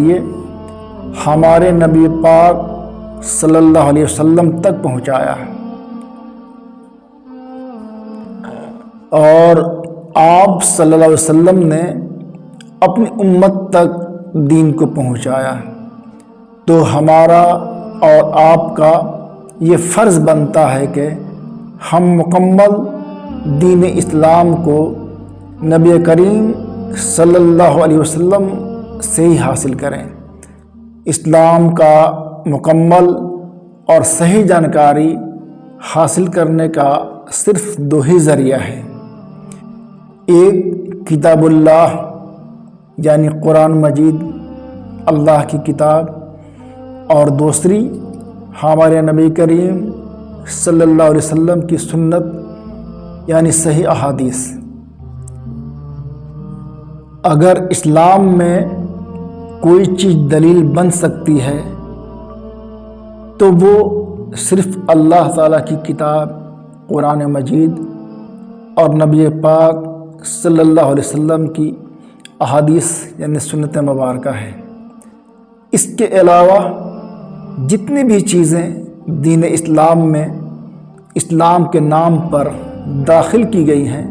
ذریعے ہمارے نبی پاک صلی اللہ علیہ وسلم تک پہنچایا اور آپ صلی اللہ علیہ وسلم نے اپنی امت تک دین کو پہنچایا، تو ہمارا اور آپ کا یہ فرض بنتا ہے کہ ہم مکمل دین اسلام کو نبی کریم صلی اللہ علیہ وسلم سے ہی حاصل کریں۔ اسلام کا مکمل اور صحیح جانکاری حاصل کرنے کا صرف دو ہی ذریعہ ہے، ایک کتاب اللہ یعنی قرآن مجید اللہ کی کتاب، اور دوسری ہمارے نبی کریم صلی اللہ علیہ وسلم کی سنت یعنی صحیح احادیث۔ اگر اسلام میں کوئی چیز دلیل بن سکتی ہے تو وہ صرف اللہ تعالیٰ کی کتاب قرآن مجید اور نبی پاک صلی اللہ علیہ وسلم کی احادیث یعنی سنت مبارکہ ہے۔ اس کے علاوہ جتنی بھی چیزیں دین اسلام میں اسلام کے نام پر داخل کی گئی ہیں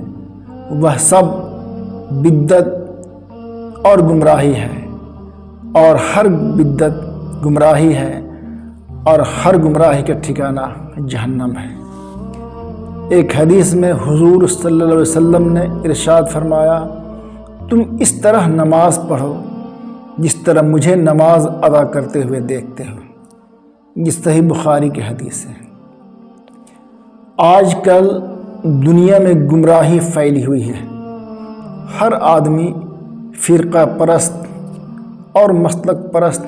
وہ سب بدعت اور گمراہی ہے، اور ہر بدعت گمراہی ہے، اور ہر گمراہی کا ٹھکانہ جہنم ہے۔ ایک حدیث میں حضور صلی اللہ علیہ وسلم نے ارشاد فرمایا، تم اس طرح نماز پڑھو جس طرح مجھے نماز ادا کرتے ہوئے دیکھتے ہو۔ یہ صحیح بخاری کی حدیث ہے۔ آج کل دنیا میں گمراہی پھیلی ہوئی ہے، ہر آدمی فرقہ پرست اور مسلک پرست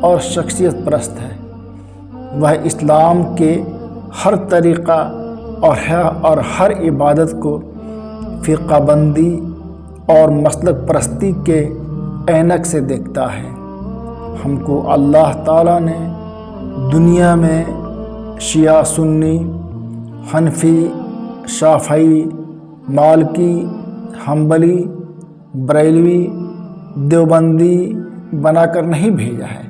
اور شخصیت پرست ہے، وہ اسلام کے ہر طریقہ اور ہر عبادت کو فرقہ بندی اور مسلک پرستی کے عینک سے دیکھتا ہے۔ ہم کو اللہ تعالیٰ نے دنیا میں شیعہ سنی، حنفی، شافعی، مالکی، حنبلی، بریلوی، دیوبندی بنا کر نہیں بھیجا ہے،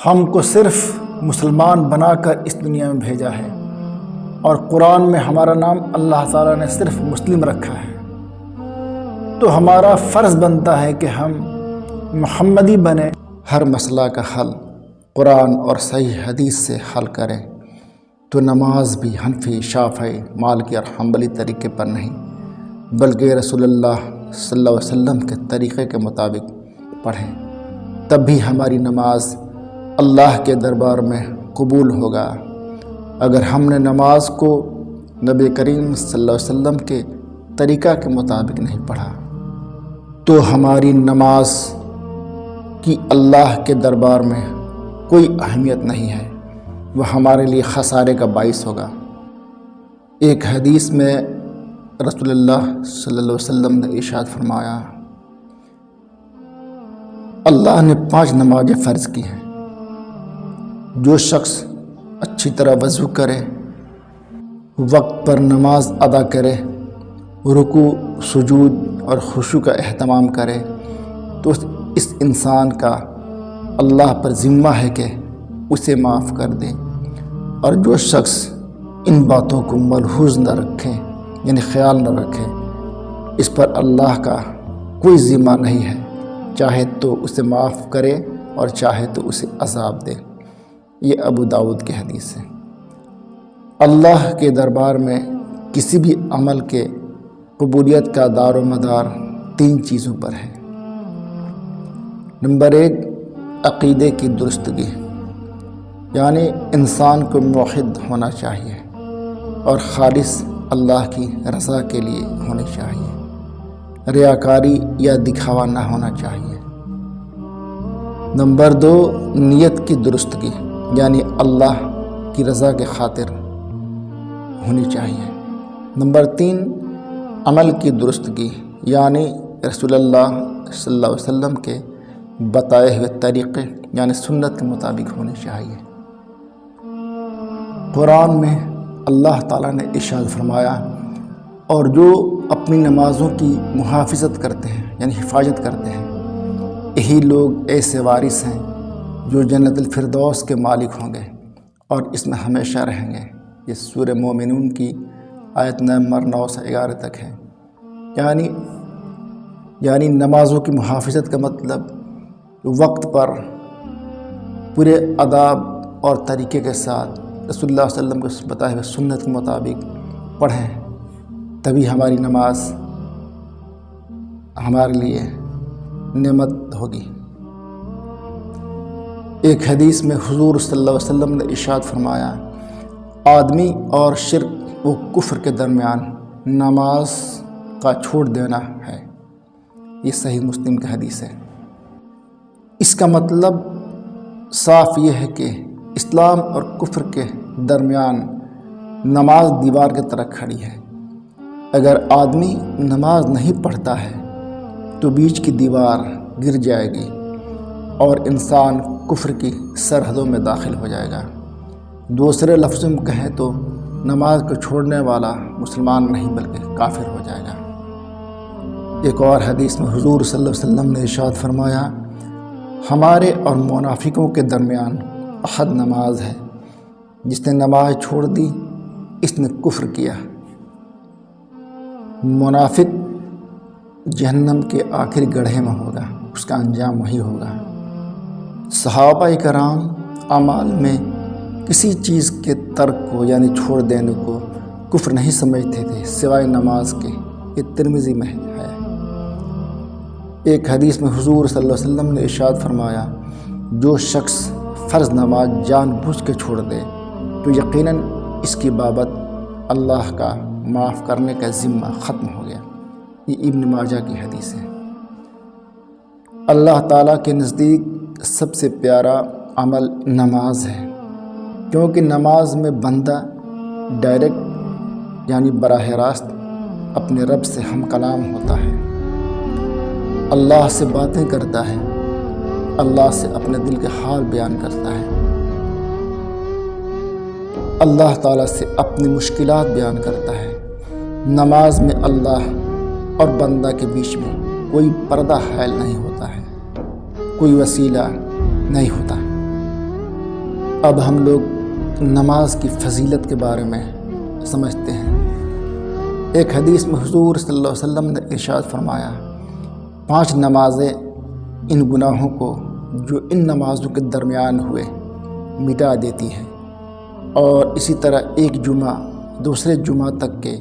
ہم کو صرف مسلمان بنا کر اس دنیا میں بھیجا ہے، اور قرآن میں ہمارا نام اللہ تعالیٰ نے صرف مسلم رکھا ہے۔ تو ہمارا فرض بنتا ہے کہ ہم محمدی بنیں، ہر مسئلہ کا حل قرآن اور صحیح حدیث سے حل کریں، تو نماز بھی حنفی، شافعی، مالکی اور حنبلی طریقے پر نہیں بلکہ رسول اللہ صلی اللہ علیہ وسلم کے طریقے کے مطابق پڑھیں، تب بھی ہماری نماز اللہ کے دربار میں قبول ہوگا۔ اگر ہم نے نماز کو نبی کریم صلی اللہ علیہ وسلم کے طریقہ کے مطابق نہیں پڑھا تو ہماری نماز کی اللہ کے دربار میں کوئی اہمیت نہیں ہے، وہ ہمارے لیے خسارے کا باعث ہوگا۔ ایک حدیث میں رسول اللہ صلی اللہ علیہ وسلم نے ارشاد فرمایا، اللہ نے 5 نمازیں فرض کی ہیں، جو شخص اچھی طرح وضو کرے، وقت پر نماز ادا کرے، رکوع، سجود اور خشوع کا اہتمام کرے، تو اس انسان کا اللہ پر ذمہ ہے کہ اسے معاف کر دے، اور جو شخص ان باتوں کو ملحوظ نہ رکھے یعنی خیال نہ رکھے، اس پر اللہ کا کوئی ذمہ نہیں ہے، چاہے تو اسے معاف کرے اور چاہے تو اسے عذاب دے۔ یہ ابو داؤد کی حدیث ہے۔ اللہ کے دربار میں کسی بھی عمل کے قبولیت کا دار و مدار 3 چیزوں پر ہے۔ نمبر 1، عقیدے کی درستگی، یعنی انسان کو موحد ہونا چاہیے اور خالص اللہ کی رضا کے لیے ہونی چاہیے، ریاکاری یا دکھاوا نہ ہونا چاہیے۔ نمبر 2، نیت کی درستگی، یعنی اللہ کی رضا کے خاطر ہونی چاہیے۔ نمبر 3، عمل کی درستگی، یعنی رسول اللہ صلی اللہ علیہ وسلم کے بتائے ہوئے طریقے یعنی سنت کے مطابق ہونی چاہیے۔ قرآن میں اللہ تعالیٰ نے ارشاد فرمایا، اور جو اپنی نمازوں کی محافظت کرتے ہیں یعنی حفاظت کرتے ہیں یہی لوگ ایسے وارث ہیں جو جنت الفردوس کے مالک ہوں گے اور اس میں ہمیشہ رہیں گے۔ یہ سورہ مومنون کی آیت نمبر 9 سے 11 تک ہے۔ یعنی نمازوں کی محافظت کا مطلب وقت پر پورے آداب اور طریقے کے ساتھ رسول اللہ صلی اللہ علیہ وسلم کے بتائے ہوئے سنت کے مطابق پڑھیں، تبھی ہماری نماز ہمارے لیے نعمت ہوگی۔ ایک حدیث میں حضور صلی اللہ علیہ وسلم نے ارشاد فرمایا، آدمی اور شرک و کفر کے درمیان نماز کا چھوڑ دینا ہے۔ یہ صحیح مسلم کی حدیث ہے۔ اس کا مطلب صاف یہ ہے کہ اسلام اور کفر کے درمیان نماز دیوار کی طرح کھڑی ہے۔ اگر آدمی نماز نہیں پڑھتا ہے تو بیچ کی دیوار گر جائے گی اور انسان کفر کی سرحدوں میں داخل ہو جائے گا۔ دوسرے لفظوں میں کہیں تو نماز کو چھوڑنے والا مسلمان نہیں بلکہ کافر ہو جائے گا۔ ایک اور حدیث میں حضور صلی اللہ علیہ وسلم نے ارشاد فرمایا، ہمارے اور منافقوں کے درمیان احد نماز ہے، جس نے نماز چھوڑ دی اس نے کفر کیا۔ منافق جہنم کے آخری گڑھے میں ہوگا، اس کا انجام وہی ہوگا۔ صحابہ کرام اعمال میں کسی چیز کے ترک کو یعنی چھوڑ دینے کو کفر نہیں سمجھتے تھے سوائے نماز کے۔ یہ ترمذی میں ہے۔ ایک حدیث میں حضور صلی اللہ علیہ وسلم نے ارشاد فرمایا، جو شخص فرض نماز جان بوجھ کے چھوڑ دے تو یقیناً اس کی بابت اللہ کا معاف کرنے کا ذمہ ختم ہو گیا۔ یہ ابن ماجہ کی حدیث ہے۔ اللہ تعالیٰ کے نزدیک سب سے پیارا عمل نماز ہے، کیونکہ نماز میں بندہ ڈائریکٹ یعنی براہ راست اپنے رب سے ہم کلام ہوتا ہے، اللہ سے باتیں کرتا ہے، اللہ سے اپنے دل کے حال بیان کرتا ہے، اللہ تعالیٰ سے اپنی مشکلات بیان کرتا ہے۔ نماز میں اللہ اور بندہ کے بیچ میں کوئی پردہ حائل نہیں ہوتا ہے، کوئی وسیلہ نہیں ہوتا۔ اب ہم لوگ نماز کی فضیلت کے بارے میں سمجھتے ہیں۔ ایک حدیث میں حضور صلی اللہ علیہ وسلم نے ارشاد فرمایا، 5 نمازیں ان گناہوں کو جو ان نمازوں کے درمیان ہوئے مٹا دیتی ہیں، اور اسی طرح ایک جمعہ دوسرے جمعہ تک کے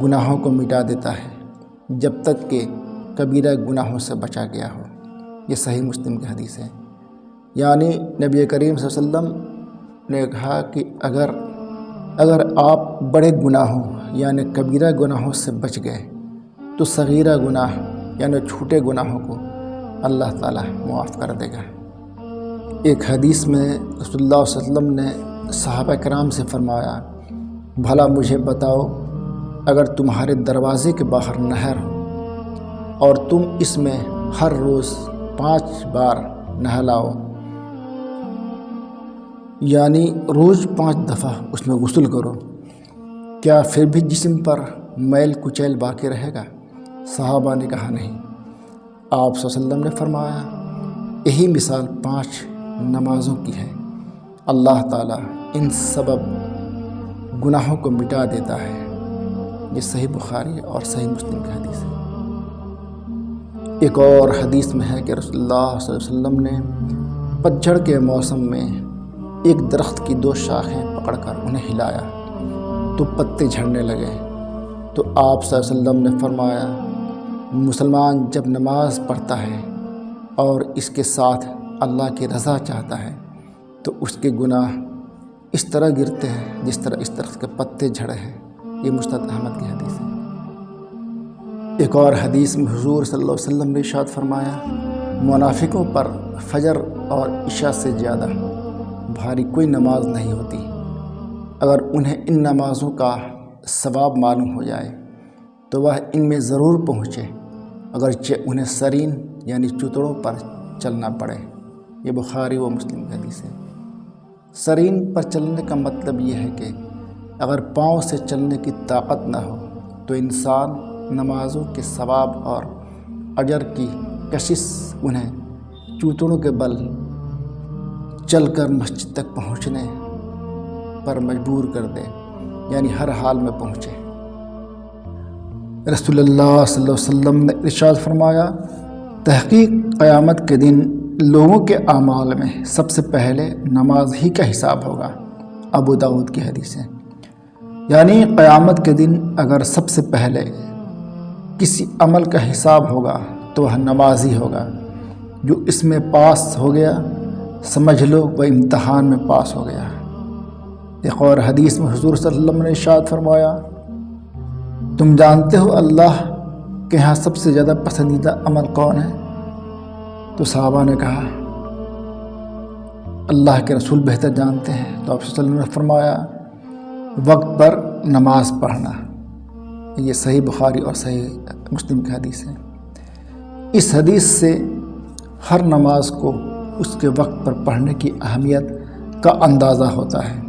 گناہوں کو مٹا دیتا ہے جب تک کہ کبیرہ گناہوں سے بچا گیا ہو۔ یہ صحیح مسلم کی حدیث ہے۔ یعنی نبی کریم صلی اللہ علیہ وسلم نے کہا کہ اگر آپ بڑے گناہوں یعنی کبیرہ گناہوں سے بچ گئے تو صغیرہ گناہ یعنی چھوٹے گناہوں کو اللہ تعالیٰ معاف کر دے گا۔ ایک حدیث میں رسول اللہ صلی اللہ علیہ وسلم نے صحابہ کرام سے فرمایا، بھلا مجھے بتاؤ، اگر تمہارے دروازے کے باہر نہر ہو اور تم اس میں ہر روز 5 بار نہلاؤ، یعنی روز 5 دفعہ اس میں غسل کرو، کیا پھر بھی جسم پر میل کچیل باقی رہے گا؟ صحابہ نے کہا نہیں۔ آپ صلی اللہ علیہ وسلم نے فرمایا، یہی مثال 5 نمازوں کی ہے، اللہ تعالیٰ ان سبب گناہوں کو مٹا دیتا ہے۔ یہ صحیح بخاری اور صحیح مسلم کی حدیث ہے۔ ایک اور حدیث میں ہے کہ رسول اللہ صلی اللہ علیہ وسلم نے پتجھڑ کے موسم میں ایک درخت کی 2 شاخیں پکڑ کر انہیں ہلایا تو پتے جھڑنے لگے، تو آپ صلی اللہ علیہ وسلم نے فرمایا، مسلمان جب نماز پڑھتا ہے اور اس کے ساتھ اللہ کی رضا چاہتا ہے تو اس کے گناہ اس طرح گرتے ہیں جس طرح اس درخت کے پتے جھڑے ہیں۔ یہ مسند احمد کی حدیث ہے۔ ایک اور حدیث میں حضور صلی اللہ علیہ وسلم نے ارشاد فرمایا، منافقوں پر فجر اور عشاء سے زیادہ بھاری کوئی نماز نہیں ہوتی۔ اگر انہیں ان نمازوں کا ثواب معلوم ہو جائے تو وہ ان میں ضرور پہنچے، اگرچہ انہیں سرین یعنی چتڑوں پر چلنا پڑے۔ یہ بخاری و مسلم کی حدیث ہے۔ سرین پر چلنے کا مطلب یہ ہے کہ اگر پاؤں سے چلنے کی طاقت نہ ہو تو انسان نمازوں کے ثواب اور اجر کی کشش انہیں چوتڑوں کے بل چل کر مسجد تک پہنچنے پر مجبور کر دے، یعنی ہر حال میں پہنچے۔ رسول اللہ صلی اللہ علیہ وسلم نے ارشاد فرمایا، تحقیق قیامت کے دن لوگوں کے اعمال میں سب سے پہلے نماز ہی کا حساب ہوگا۔ ابو داؤد کی حدیث ہے، یعنی قیامت کے دن اگر سب سے پہلے کسی عمل کا حساب ہوگا تو وہ نماز ہی ہوگا۔ جو اس میں پاس ہو گیا سمجھ لو وہ امتحان میں پاس ہو گیا۔ ایک اور حدیث میں حضور صلی اللہ علیہ وسلم نے ارشاد فرمایا، تم جانتے ہو اللہ کے ہاں سب سے زیادہ پسندیدہ عمل کون ہے؟ تو صحابہ نے کہا اللہ کے رسول بہتر جانتے ہیں۔ تو آپ صلی اللہ علیہ وسلم نے فرمایا وقت پر نماز پڑھنا۔ یہ صحیح بخاری اور صحیح مسلم کی حدیث ہے۔ اس حدیث سے ہر نماز کو اس کے وقت پر پڑھنے کی اہمیت کا اندازہ ہوتا ہے۔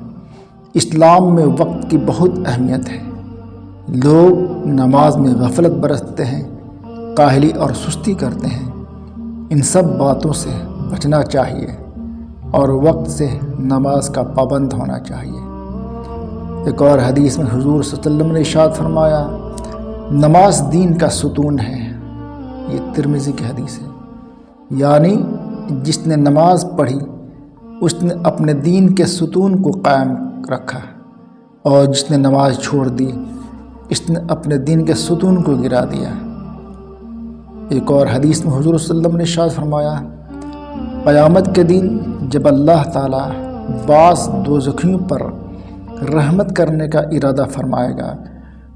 اسلام میں وقت کی بہت اہمیت ہے۔ لوگ نماز میں غفلت برتتے ہیں، کاہلی اور سستی کرتے ہیں۔ ان سب باتوں سے بچنا چاہیے اور وقت سے نماز کا پابند ہونا چاہیے۔ ایک اور حدیث میں حضور صلی اللہ علیہ وسلم نے ارشاد فرمایا، نماز دین کا ستون ہے۔ یہ ترمذی کی حدیث ہے، یعنی جس نے نماز پڑھی اس نے اپنے دین کے ستون کو قائم رکھا، اور جس نے نماز چھوڑ دی اس نے اپنے دین کے ستون کو گرا دیا۔ ایک اور حدیث میں حضور صلی اللہ علیہ وسلم نے ارشاد فرمایا، قیامت کے دن جب اللہ تعالیٰ بعض دوزخیوں پر رحمت کرنے کا ارادہ فرمائے گا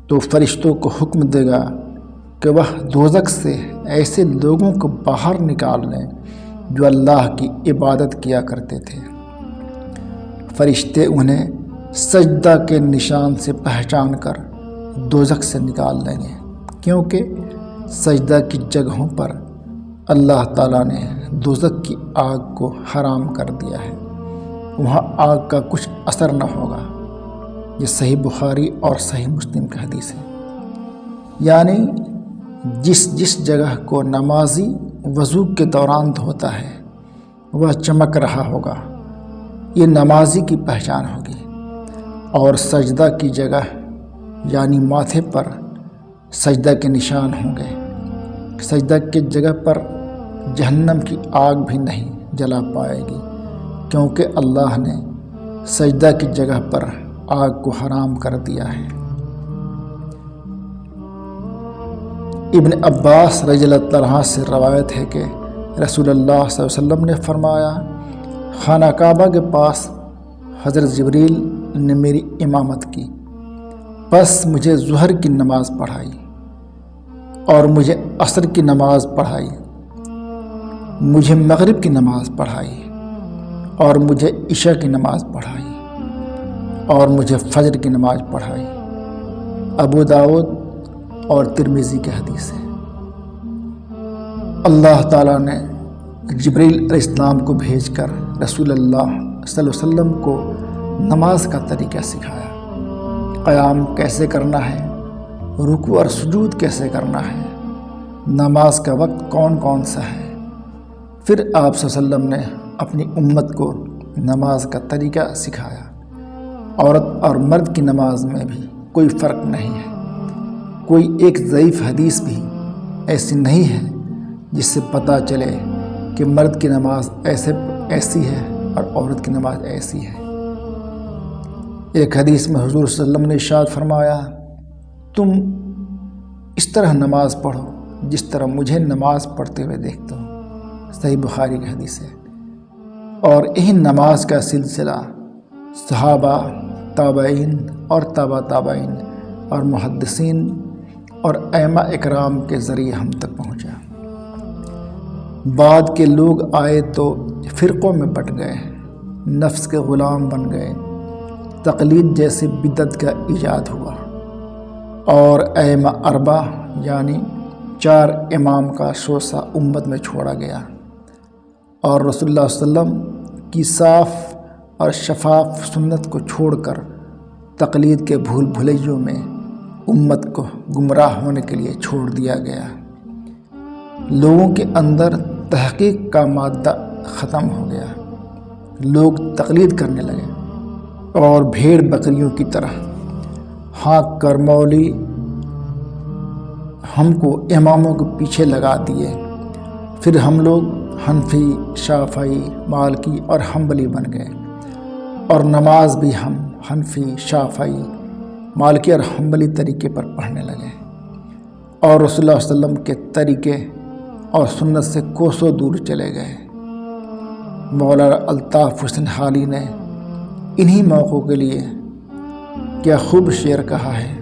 تو فرشتوں کو حکم دے گا کہ وہ دوزخ سے ایسے لوگوں کو باہر نکال لیں جو اللہ کی عبادت کیا کرتے تھے۔ فرشتے انہیں سجدہ کے نشان سے پہچان کر دوزخ سے نکال لیں گے، کیونکہ سجدہ کی جگہوں پر اللہ تعالیٰ نے دوزخ کی آگ کو حرام کر دیا ہے، وہاں آگ کا کچھ اثر نہ ہوگا۔ یہ صحیح بخاری اور صحیح مسلم کی حدیث ہے، یعنی جس جگہ کو نمازی وضو کے دوران دھوتا ہے وہ چمک رہا ہوگا، یہ نمازی کی پہچان ہوگی۔ اور سجدہ کی جگہ یعنی ماتھے پر سجدہ کے نشان ہوں گے۔ سجدہ کی جگہ پر جہنم کی آگ بھی نہیں جلا پائے گی، کیونکہ اللہ نے سجدہ کی جگہ پر آگ کو حرام کر دیا ہے۔ ابن عباس رضی اللہ عنہ سے روایت ہے کہ رسول اللہ صلی اللہ علیہ وسلم نے فرمایا، خانہ کعبہ کے پاس حضرت جبریل نے میری امامت کی، پس مجھے ظہر کی نماز پڑھائی اور مجھے عصر کی نماز پڑھائی، مجھے مغرب کی نماز پڑھائی اور مجھے عشاء کی نماز پڑھائی اور مجھے فجر کی نماز پڑھائی۔ ابو داؤد اور ترمذی کی حدیث ہے۔ اللہ تعالیٰ نے جبریل علیہ السلام کو بھیج کر رسول اللہ صلی اللہ علیہ وسلم کو نماز کا طریقہ سکھایا، قیام کیسے کرنا ہے، رکوع اور سجود کیسے کرنا ہے، نماز کا وقت کون کون سا ہے۔ پھر آپ صلی اللہ علیہ وسلم نے اپنی امت کو نماز کا طریقہ سکھایا۔ عورت اور مرد کی نماز میں بھی کوئی فرق نہیں ہے۔ کوئی ایک ضعیف حدیث بھی ایسی نہیں ہے جس سے پتہ چلے کہ مرد کی نماز ایسی ہے اور عورت کی نماز ایسی ہے۔ ایک حدیث میں حضور صلی اللہ علیہ وسلم نے ارشاد فرمایا، تم اس طرح نماز پڑھو جس طرح مجھے نماز پڑھتے ہوئے دیکھتے ہو۔ صحیح بخاری کی حدیث ہے۔ اور یہی نماز کا سلسلہ صحابہ، تابعین اور تابع تابعین اور محدثین اور ائمہ اکرام کے ذریعے ہم تک پہنچا۔ بعد کے لوگ آئے تو فرقوں میں بٹ گئے، نفس کے غلام بن گئے، تقلید جیسے بدعت کا ایجاد ہوا، اور ائمہ اربعہ یعنی 4 امام کا شوسہ امت میں چھوڑا گیا، اور رسول اللہ صلی اللہ علیہ وسلم کی صاف اور شفاف سنت کو چھوڑ کر تقلید کے بھول بھلیوں میں امت کو گمراہ ہونے کے لیے چھوڑ دیا گیا۔ لوگوں کے اندر تحقیق کا مادہ ختم ہو گیا، لوگ تقلید کرنے لگے اور بھیڑ بکریوں کی طرح ہانک کر مولوی ہم کو اماموں کے پیچھے لگا دیے۔ پھر ہم لوگ حنفی، شافعی، مالکی اور حنبلی بن گئے، اور نماز بھی ہم حنفی، شافعی، مالکی اور حنبلی طریقے پر پڑھنے لگے، اور رسول اللہ صلی اللہ علیہ وسلم کے طریقے اور سنت سے کوسوں دور چلے گئے۔ مولانا الطاف حسین حالی نے انہی موقعوں کے لیے کیا خوب شعر کہا ہے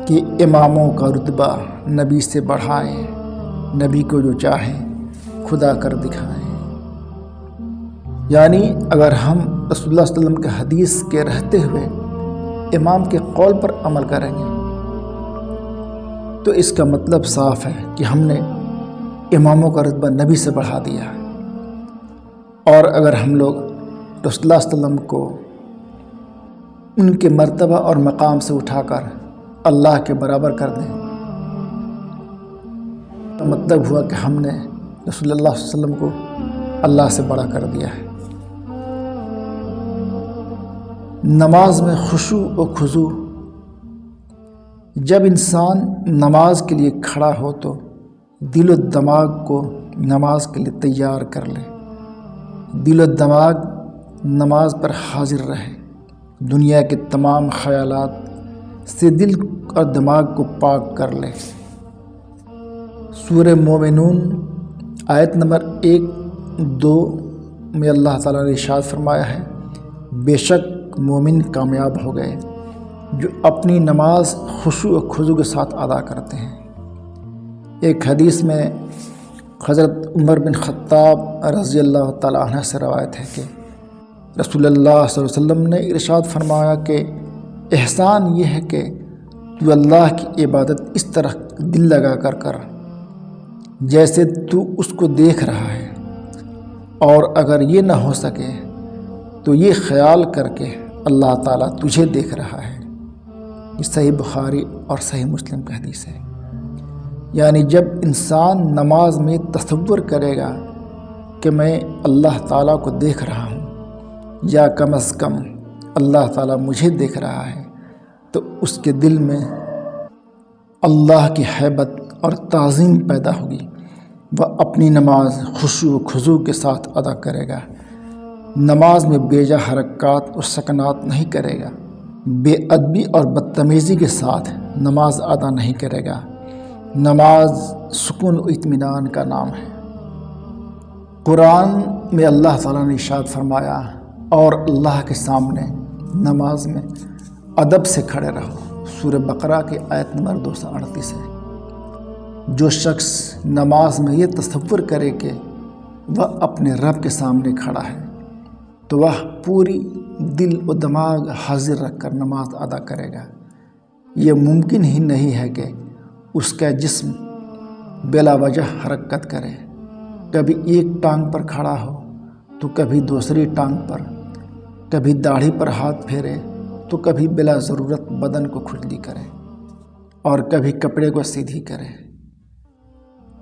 کہ اماموں کا رتبہ نبی سے بڑھائیں، نبی کو جو چاہیں خدا کر دکھائیں۔ یعنی اگر ہم رسول اللہ صلی اللہ علیہ وسلم کے حدیث کے رہتے ہوئے امام کے قول پر عمل کریں گے تو اس کا مطلب صاف ہے کہ ہم نے اماموں کا رتبہ نبی سے بڑھا دیا ہے۔ اور اگر ہم لوگ رسول اللہ صلی اللہ علیہ وسلم کو ان کے مرتبہ اور مقام سے اٹھا کر اللہ کے برابر کر دیں تو مطلب ہوا کہ ہم نے رسول اللہ صلی اللہ علیہ وسلم کو اللہ سے بڑا کر دیا ہے۔ نماز میں خشوع و خضوع، جب انسان نماز کے لیے کھڑا ہو تو دل و دماغ کو نماز کے لیے تیار کر لے، دل و دماغ نماز پر حاضر رہے، دنیا کے تمام خیالات سے دل اور دماغ کو پاک کر لے۔ سورہ مومنون آیت نمبر 1-2 میں اللہ تعالیٰ نے ارشاد فرمایا ہے، بے شک مومن کامیاب ہو گئے جو اپنی نماز خشوع و خضوع کے ساتھ ادا کرتے ہیں۔ ایک حدیث میں حضرت عمر بن خطاب رضی اللہ تعالیٰ عنہ سے روایت ہے کہ رسول اللہ صلی اللہ علیہ وسلم نے ارشاد فرمایا کہ احسان یہ ہے کہ تو اللہ کی عبادت اس طرح دل لگا کر کر جیسے تو اس کو دیکھ رہا ہے، اور اگر یہ نہ ہو سکے تو یہ خیال کر کے اللہ تعالیٰ تجھے دیکھ رہا ہے۔ یہ صحیح بخاری اور صحیح مسلم کا حدیث ہے۔ یعنی جب انسان نماز میں تصور کرے گا کہ میں اللہ تعالیٰ کو دیکھ رہا ہوں، یا کم از کم اللہ تعالیٰ مجھے دیکھ رہا ہے، تو اس کے دل میں اللہ کی ہیبت اور تعظیم پیدا ہوگی، وہ اپنی نماز خشوع و خضوع کے ساتھ ادا کرے گا، نماز میں بے جا حرکات اور سکنات نہیں کرے گا، بے ادبی اور بدتمیزی کے ساتھ نماز ادا نہیں کرے گا۔ نماز سکون و اطمینان کا نام ہے۔ قرآن میں اللہ تعالیٰ نے ارشاد فرمایا، اور اللہ کے سامنے نماز میں ادب سے کھڑے رہو، سورہ بقرہ کی آیت نمبر 238 ہے۔ جو شخص نماز میں یہ تصور کرے کہ وہ اپنے رب کے سامنے کھڑا ہے تو وہ پوری دل و دماغ حاضر رکھ کر نماز ادا کرے گا۔ یہ ممکن ہی نہیں ہے کہ اس کا جسم بلا وجہ حرکت کرے، کبھی ایک ٹانگ پر کھڑا ہو تو کبھی دوسری ٹانگ پر، کبھی داڑھی پر ہاتھ پھیرے تو کبھی بلا ضرورت بدن کو کھجلی کرے، اور کبھی کپڑے کو سیدھی کرے۔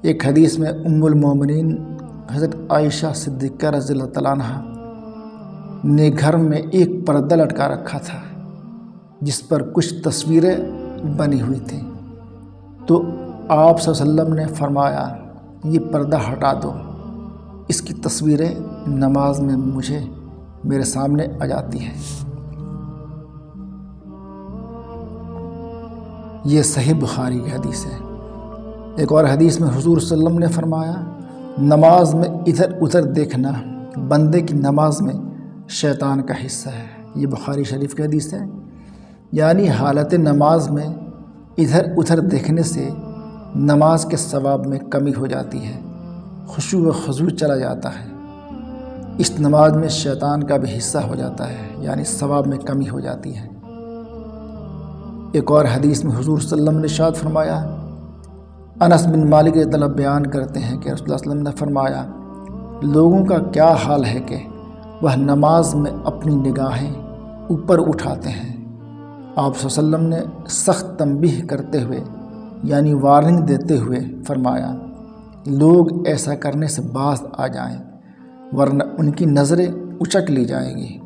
ایک حدیث میں ام المومنین حضرت عائشہ صدیقہ رضی اللہ تعالیٰ عنہ نے گھر میں ایک پردہ لٹکا رکھا تھا جس پر کچھ تصویریں بنی ہوئی تھیں، تو آپ صلی اللہ علیہ وسلم نے فرمایا، یہ پردہ ہٹا دو، اس کی تصویریں نماز میں میرے سامنے آ جاتی ہیں۔ یہ صحیح بخاری کی حدیث ہے۔ ایک اور حدیث میں حضور صلی اللہ علیہ وسلم نے فرمایا، نماز میں ادھر ادھر دیکھنا بندے کی نماز میں شیطان کا حصہ ہے۔ یہ بخاری شریف کی حدیث ہے۔ یعنی حالت نماز میں ادھر ادھر دیکھنے سے نماز کے ثواب میں کمی ہو جاتی ہے، خشوع و خضوع چلا جاتا ہے، اس نماز میں شیطان کا بھی حصہ ہو جاتا ہے، یعنی ثواب میں کمی ہو جاتی ہے۔ ایک اور حدیث میں حضور صلی اللہ علیہ وسلم نے ارشاد فرمایا، انس بن مالک رضی اللہ عنہ بیان کرتے ہیں کہ رسول اللہ صلی اللہ علیہ وسلم نے فرمایا، لوگوں کا کیا حال ہے کہ وہ نماز میں اپنی نگاہیں اوپر اٹھاتے ہیں۔ آپ صلی اللہ علیہ وسلم نے سخت تنبیہ کرتے ہوئے، یعنی وارننگ دیتے ہوئے فرمایا، لوگ ایسا کرنے سے باز آ جائیں ورنہ ان کی نظریں اچک لی جائیں گی۔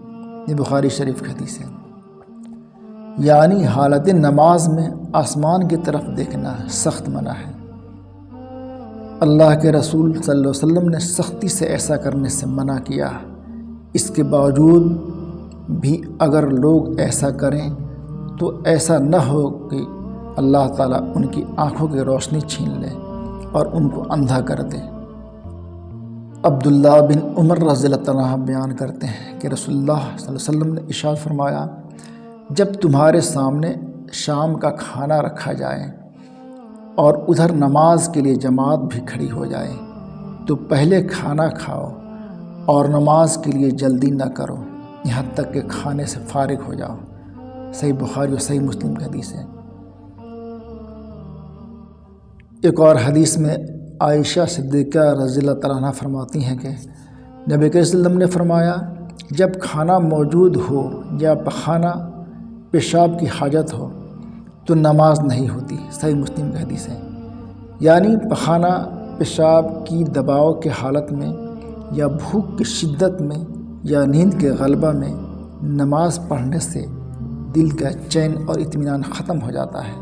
یہ بخاری شریف کی حدیث ہے۔ یعنی حالت نماز میں آسمان کی طرف دیکھنا سخت منع ہے۔ اللہ کے رسول صلی اللہ علیہ وسلم نے سختی سے ایسا کرنے سے منع کیا۔ اس کے باوجود بھی اگر لوگ ایسا کریں تو ایسا نہ ہو کہ اللہ تعالیٰ ان کی آنکھوں کی روشنی چھین لے اور ان کو اندھا کر دے۔ عبداللہ بن عمر رضی اللہ عنہ بیان کرتے ہیں کہ رسول اللہ صلی اللہ علیہ وسلم نے ارشاد فرمایا، جب تمہارے سامنے شام کا کھانا رکھا جائے اور ادھر نماز کے لیے جماعت بھی کھڑی ہو جائے تو پہلے کھانا کھاؤ اور نماز کے لیے جلدی نہ کرو یہاں تک کہ کھانے سے فارغ ہو جاؤ۔ صحیح بخاری اور صحیح مسلم کی حدیث ہے۔ ایک اور حدیث میں عائشہ صدیقہ رضی اللہ تعالیٰ عنہ فرماتی ہیں کہ نبی کریم صلی اللہ علیہ وسلم نے فرمایا، جب کھانا موجود ہو یا پخانہ پیشاب کی حاجت ہو تو نماز نہیں ہوتی۔ صحیح مسلم کی حدیث ہے۔ یعنی پخانہ پیشاب کی دباؤ کے حالت میں یا بھوک کی شدت میں یا نیند کے غلبہ میں نماز پڑھنے سے دل کا چین اور اطمینان ختم ہو جاتا ہے،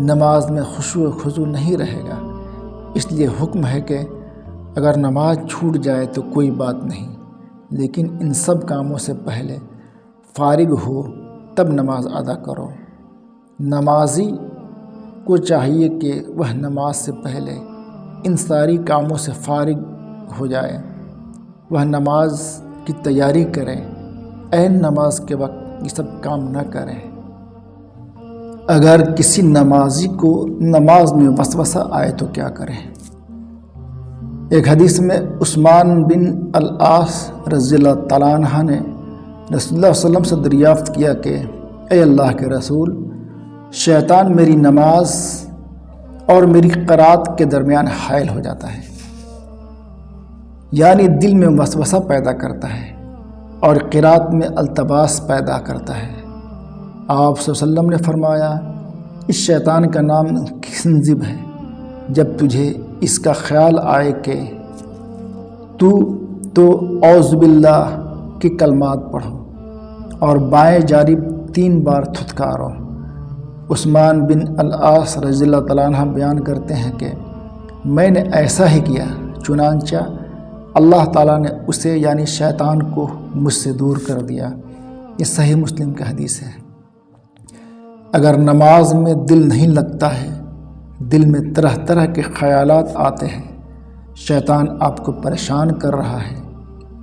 نماز میں خشوع و خضوع نہیں رہے گا۔ اس لیے حکم ہے کہ اگر نماز چھوٹ جائے تو کوئی بات نہیں، لیکن ان سب کاموں سے پہلے فارغ ہو تب نماز ادا کرو۔ نمازی کو چاہیے کہ وہ نماز سے پہلے ان ساری کاموں سے فارغ ہو جائے، وہ نماز کی تیاری کرے، عین نماز کے وقت یہ سب کام نہ کریں۔ اگر کسی نمازی کو نماز میں وسوسہ آئے تو کیا کریں؟ ایک حدیث میں عثمان بن العاص رضی اللہ تعالیٰ عنہ نے رسول اللہ صلی اللہ علیہ وسلم سے دریافت کیا کہ اے اللہ کے رسول، شیطان میری نماز اور میری قرات کے درمیان حائل ہو جاتا ہے، یعنی دل میں وسوسہ پیدا کرتا ہے اور قرات میں التباس پیدا کرتا ہے۔ آپ صلی اللہ علیہ وسلم نے فرمایا، اس شیطان کا نام خنزب ہے۔ جب تجھے اس کا خیال آئے کہ تو اعوذ باللہ کے کلمات پڑھو اور بائیں جانب 3 بار تھتکارو۔ عثمان بن العاص رضی اللہ تعالیٰ عنہ بیان کرتے ہیں کہ میں نے ایسا ہی کیا، چنانچہ اللہ تعالیٰ نے اسے یعنی شیطان کو مجھ سے دور کر دیا۔ یہ صحیح مسلم کا حدیث ہے۔ اگر نماز میں دل نہیں لگتا ہے، دل میں طرح طرح کے خیالات آتے ہیں، شیطان آپ کو پریشان کر رہا ہے،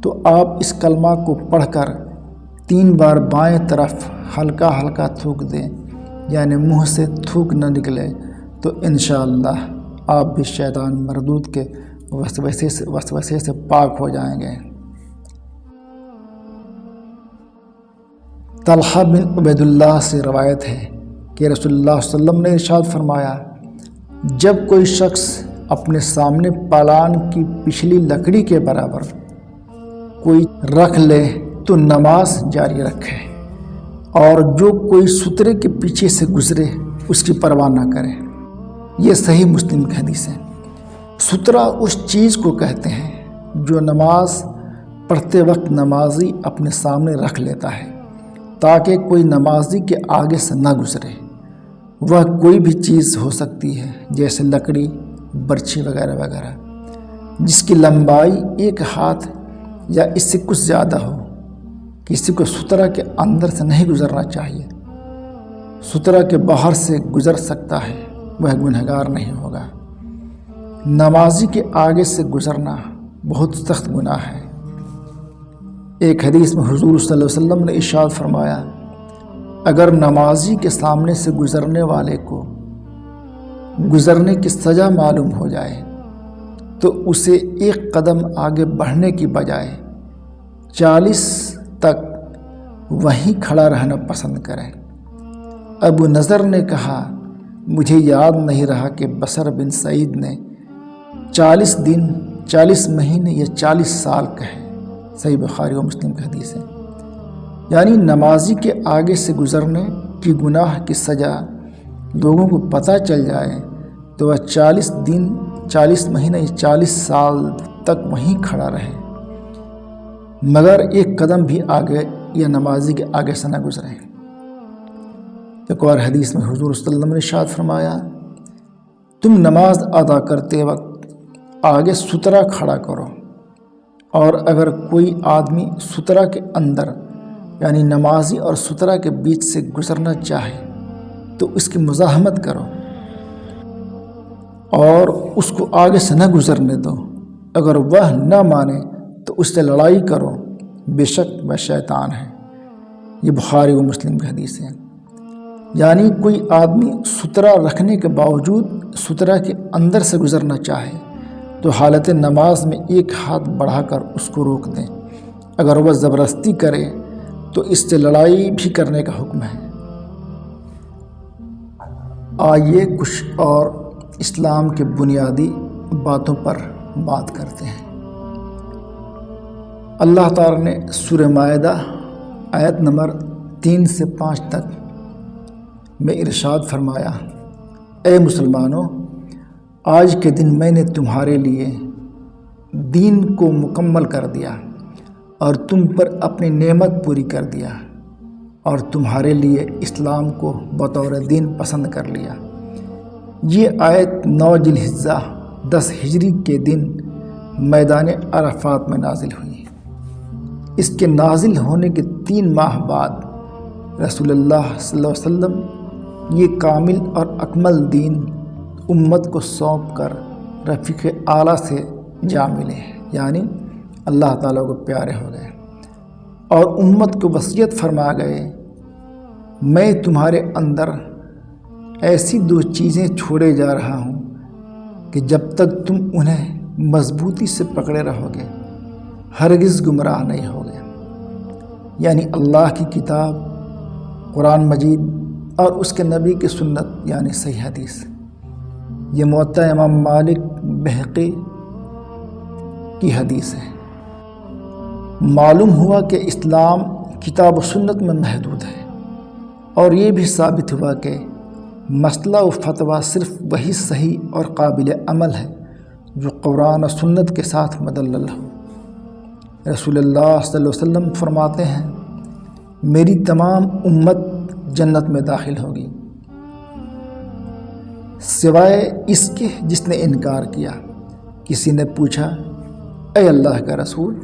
تو آپ اس کلمہ کو پڑھ کر 3 بار بائیں طرف ہلکا ہلکا تھوک دیں، یعنی منہ سے تھوک نہ نکلے، تو انشاءاللہ آپ بھی شیطان مردود کے وسوسے سے پاک ہو جائیں گے۔ طلحہ بن عبید اللہ سے روایت ہے کہ رسول اللہ صلی اللہ علیہ وسلم نے ارشاد فرمایا، جب کوئی شخص اپنے سامنے پالان کی پچھلی لکڑی کے برابر کوئی رکھ لے تو نماز جاری رکھے، اور جو کوئی سترے کے پیچھے سے گزرے اس کی پرواہ نہ کرے۔ یہ صحیح مسلم کی حدیث ہے۔ سترہ اس چیز کو کہتے ہیں جو نماز پڑھتے وقت نمازی اپنے سامنے رکھ لیتا ہے تاکہ کوئی نمازی کے آگے سے نہ گزرے۔ وہ کوئی بھی چیز ہو سکتی ہے جیسے لکڑی، برچھی وغیرہ وغیرہ، جس کی لمبائی 1 ہاتھ یا اس سے کچھ زیادہ ہو۔ کسی کو سترہ کے اندر سے نہیں گزرنا چاہیے، سترہ کے باہر سے گزر سکتا ہے، وہ گنہگار نہیں ہوگا۔ نمازی کے آگے سے گزرنا بہت سخت گناہ ہے۔ ایک حدیث میں حضور صلی اللہ علیہ وسلم نے ارشاد فرمایا، اگر نمازی کے سامنے سے گزرنے والے کو گزرنے کی سزا معلوم ہو جائے تو اسے 1 قدم آگے بڑھنے کی بجائے 40 تک وہیں کھڑا رہنا پسند کریں۔ ابو نضر نے کہا، مجھے یاد نہیں رہا کہ بصر بن سعید نے 40 دن، 40 مہینے یا 40 سال کہے۔ صحیح بخاری و مسلم کی حدیث ہے۔ یعنی نمازی کے آگے سے گزرنے کی گناہ کی سزا لوگوں کو پتہ چل جائے تو وہ 40 دن 40 مہینے 40 سال تک وہیں کھڑا رہے مگر ایک قدم بھی آگے یا نمازی کے آگے سے نہ گزرے۔ ایک اور حدیث میں حضور صلی اللہ علیہ وسلم نے ارشاد فرمایا، تم نماز ادا کرتے وقت آگے سترہ کھڑا کرو، اور اگر کوئی آدمی سترہ کے اندر یعنی نمازی اور سترہ کے بیچ سے گزرنا چاہے تو اس کی مزاحمت کرو اور اس کو آگے سے نہ گزرنے دو، اگر وہ نہ مانے تو اس سے لڑائی کرو، بے شک وہ شیطان ہے۔ یہ بخاری و مسلم کی حدیث ہے۔ یعنی کوئی آدمی سترہ رکھنے کے باوجود سترہ کے اندر سے گزرنا چاہے تو حالت نماز میں ایک ہاتھ بڑھا کر اس کو روک دیں، اگر وہ زبردستی کرے تو اس سے لڑائی بھی کرنے کا حکم ہے۔ آئیے کچھ اور اسلام کے بنیادی باتوں پر بات کرتے ہیں۔ اللہ تعالیٰ نے سورہ مائدہ آیت نمبر 3 سے 5 تک میں ارشاد فرمایا، اے مسلمانوں، آج کے دن میں نے تمہارے لیے دین کو مکمل کر دیا اور تم پر اپنی نعمت پوری کر دیا اور تمہارے لیے اسلام کو بطور دین پسند کر لیا۔ یہ آیت 9 ذی الحجہ 10 ہجری کے دن میدان عرفات میں نازل ہوئی۔ اس کے نازل ہونے کے 3 ماہ بعد رسول اللہ صلی اللہ علیہ وسلم یہ کامل اور اکمل دین امت کو سونپ کر رفیق اعلیٰ سے جا ملے، یعنی اللہ تعالیٰ کو پیارے ہو گئے اور امت کو وصیت فرما گئے، میں تمہارے اندر ایسی 2 چیزیں چھوڑے جا رہا ہوں کہ جب تک تم انہیں مضبوطی سے پکڑے رہو گے ہرگز گمراہ نہیں ہوگے، یعنی اللہ کی کتاب قرآن مجید اور اس کے نبی کی سنت یعنی صحیح حدیث۔ یہ موطا امام مالک بہقی کی حدیث ہے۔ معلوم ہوا کہ اسلام کتاب و سنت میں محدود ہے، اور یہ بھی ثابت ہوا کہ مسئلہ و فتویٰ صرف وہی صحیح اور قابل عمل ہے جو قرآن و سنت کے ساتھ مدلل ہو۔ رسول اللہ صلی اللہ علیہ وسلم فرماتے ہیں، میری تمام امت جنت میں داخل ہوگی سوائے اس کے جس نے انکار کیا۔ کسی نے پوچھا، اے اللہ کا رسول،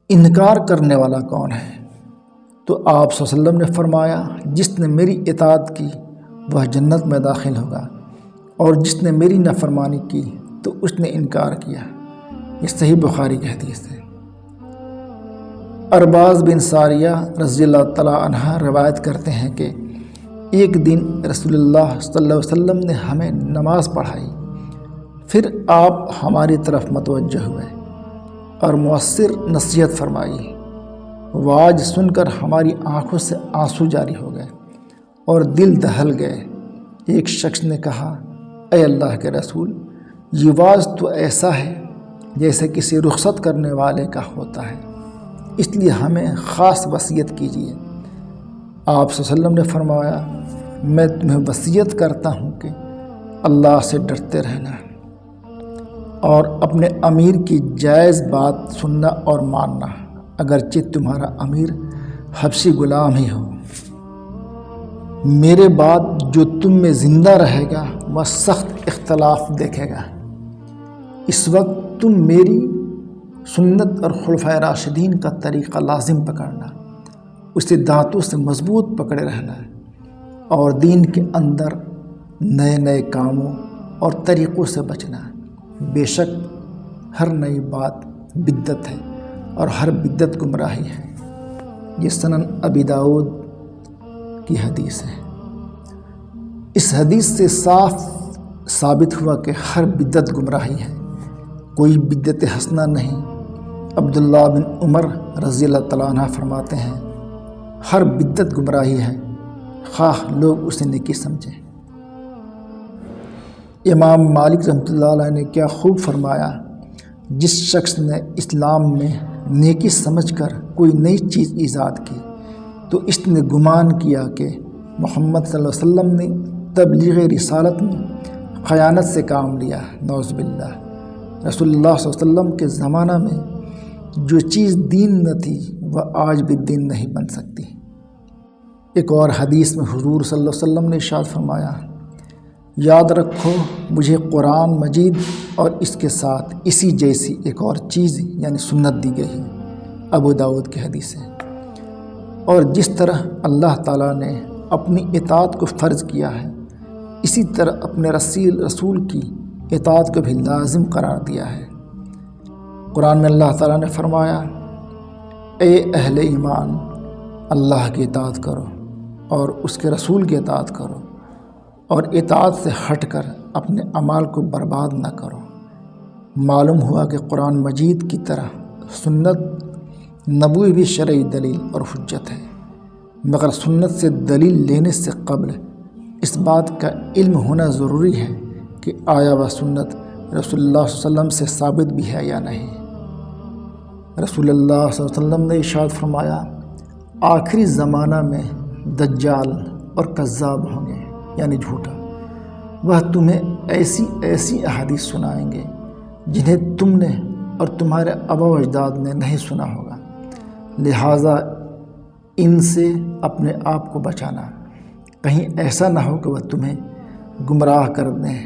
انکار کرنے والا کون ہے؟ تو آپ صلی اللہ علیہ وسلم نے فرمایا، جس نے میری اطاعت کی وہ جنت میں داخل ہوگا، اور جس نے میری نافرمانی کی تو اس نے انکار کیا۔ یہ صحیح بخاری کی حدیث ہے۔ ارباز بن ساریہ رضی اللہ تعالیٰ عنہ روایت کرتے ہیں کہ ایک دن رسول اللہ صلی اللہ علیہ وسلم نے ہمیں نماز پڑھائی، پھر آپ ہماری طرف متوجہ ہوئے اور مؤثر نصیحت فرمائی۔ وہ آج سن کر ہماری آنکھوں سے آنسو جاری ہو گئے اور دل دہل گئے۔ ایک شخص نے کہا، اے اللہ کے رسول، یہ واز تو ایسا ہے جیسے کسی رخصت کرنے والے کا ہوتا ہے، اس لیے ہمیں خاص وصیت کیجیے۔ آپ صلی اللہ علیہ وسلم نے فرمایا، میں تمہیں وصیت کرتا ہوں کہ اللہ سے ڈرتے رہنا اور اپنے امیر کی جائز بات سننا اور ماننا، اگرچہ تمہارا امیر حبشی غلام ہی ہو۔ میرے بعد جو تم میں زندہ رہے گا وہ سخت اختلاف دیکھے گا۔ اس وقت تم میری سنت اور خلفائے راشدین کا طریقہ لازم پکڑنا، اسے دانتوں سے مضبوط پکڑے رہنا اور دین کے اندر نئے نئے کاموں اور طریقوں سے بچنا۔ بے شک ہر نئی بات بدعت ہے اور ہر بدعت گمراہی ہے۔ یہ سنن ابی داؤد کی حدیث ہے۔ اس حدیث سے صاف ثابت ہوا کہ ہر بدعت گمراہی ہے، کوئی بدعت حسنہ نہیں۔ عبداللہ بن عمر رضی اللہ تعالیٰ عنہ فرماتے ہیں، ہر بدعت گمراہی ہے، خواہ لوگ اسے نیکی سمجھیں۔ امام مالک رحمۃ اللہ علیہ نے کیا خوب فرمایا، جس شخص نے اسلام میں نیکی سمجھ کر کوئی نئی چیز ایجاد کی تو اس نے گمان کیا کہ محمد صلی اللہ علیہ وسلم نے تبلیغ رسالت میں خیانت سے کام لیا، نعوذ باللہ۔ رسول اللہ صلی اللہ علیہ وسلم کے زمانہ میں جو چیز دین نہ تھی وہ آج بھی دین نہیں بن سکتی۔ ایک اور حدیث میں حضور صلی اللہ علیہ وسلم نے ارشاد فرمایا، یاد رکھو مجھے قرآن مجید اور اس کے ساتھ اسی جیسی ایک اور چیز یعنی سنت دی گئی ہے، ابو داؤد کی حدیث ہے۔ اور جس طرح اللہ تعالیٰ نے اپنی اطاعت کو فرض کیا ہے، اسی طرح اپنے رسول کی اطاعت کو بھی لازم قرار دیا ہے۔ قرآن میں اللہ تعالیٰ نے فرمایا، اے اہل ایمان، اللہ کی اطاعت کرو اور اس کے رسول کی اطاعت کرو، اور اطاعت سے ہٹ کر اپنے اعمال کو برباد نہ کرو۔ معلوم ہوا کہ قرآن مجید کی طرح سنت نبوی بھی شرعی دلیل اور حجت ہے، مگر سنت سے دلیل لینے سے قبل اس بات کا علم ہونا ضروری ہے کہ آیا وہ سنت رسول اللہ صلی اللہ علیہ وسلم سے ثابت بھی ہے یا نہیں۔ رسول اللہ صلی اللہ علیہ وسلم نے ارشاد فرمایا، آخری زمانہ میں دجال اور کذاب ہوں گے یعنی جھوٹا، وہ تمہیں ایسی ایسی احادیث سنائیں گے جنہیں تم نے اور تمہارے آبا و اجداد نے نہیں سنا ہوگا، لہٰذا ان سے اپنے آپ کو بچانا، کہیں ایسا نہ ہو کہ وہ تمہیں گمراہ کر دیں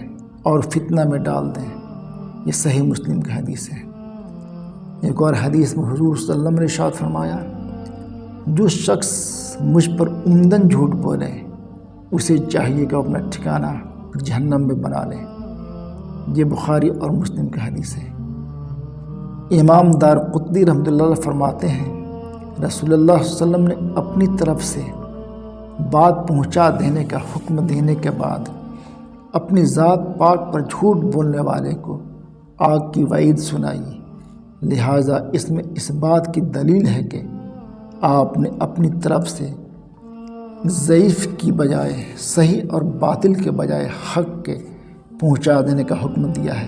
اور فتنہ میں ڈال دیں۔ یہ صحیح مسلم کی حدیث ہے۔ ایک اور حدیث میں حضور صلی اللہ علیہ وسلم نے ارشاد فرمایا، جو شخص مجھ پر عمدن جھوٹ بولے اسے چاہیے کہ وہ اپنا ٹھکانہ جہنم میں بنا لے۔ یہ بخاری اور مسلم کی حدیث ہے۔ امام دارقطنی رحمۃ اللہ علیہ فرماتے ہیں، رسول اللہ صلی اللہ علیہ وسلم نے اپنی طرف سے بات پہنچا دینے کا حکم دینے کے بعد اپنی ذات پاک پر جھوٹ بولنے والے کو آگ کی وعید سنائی، لہٰذا اس میں اس بات کی دلیل ہے کہ آپ نے اپنی طرف سے ضعیف کی بجائے صحیح اور باطل کے بجائے حق کے پہنچا دینے کا حکم دیا ہے،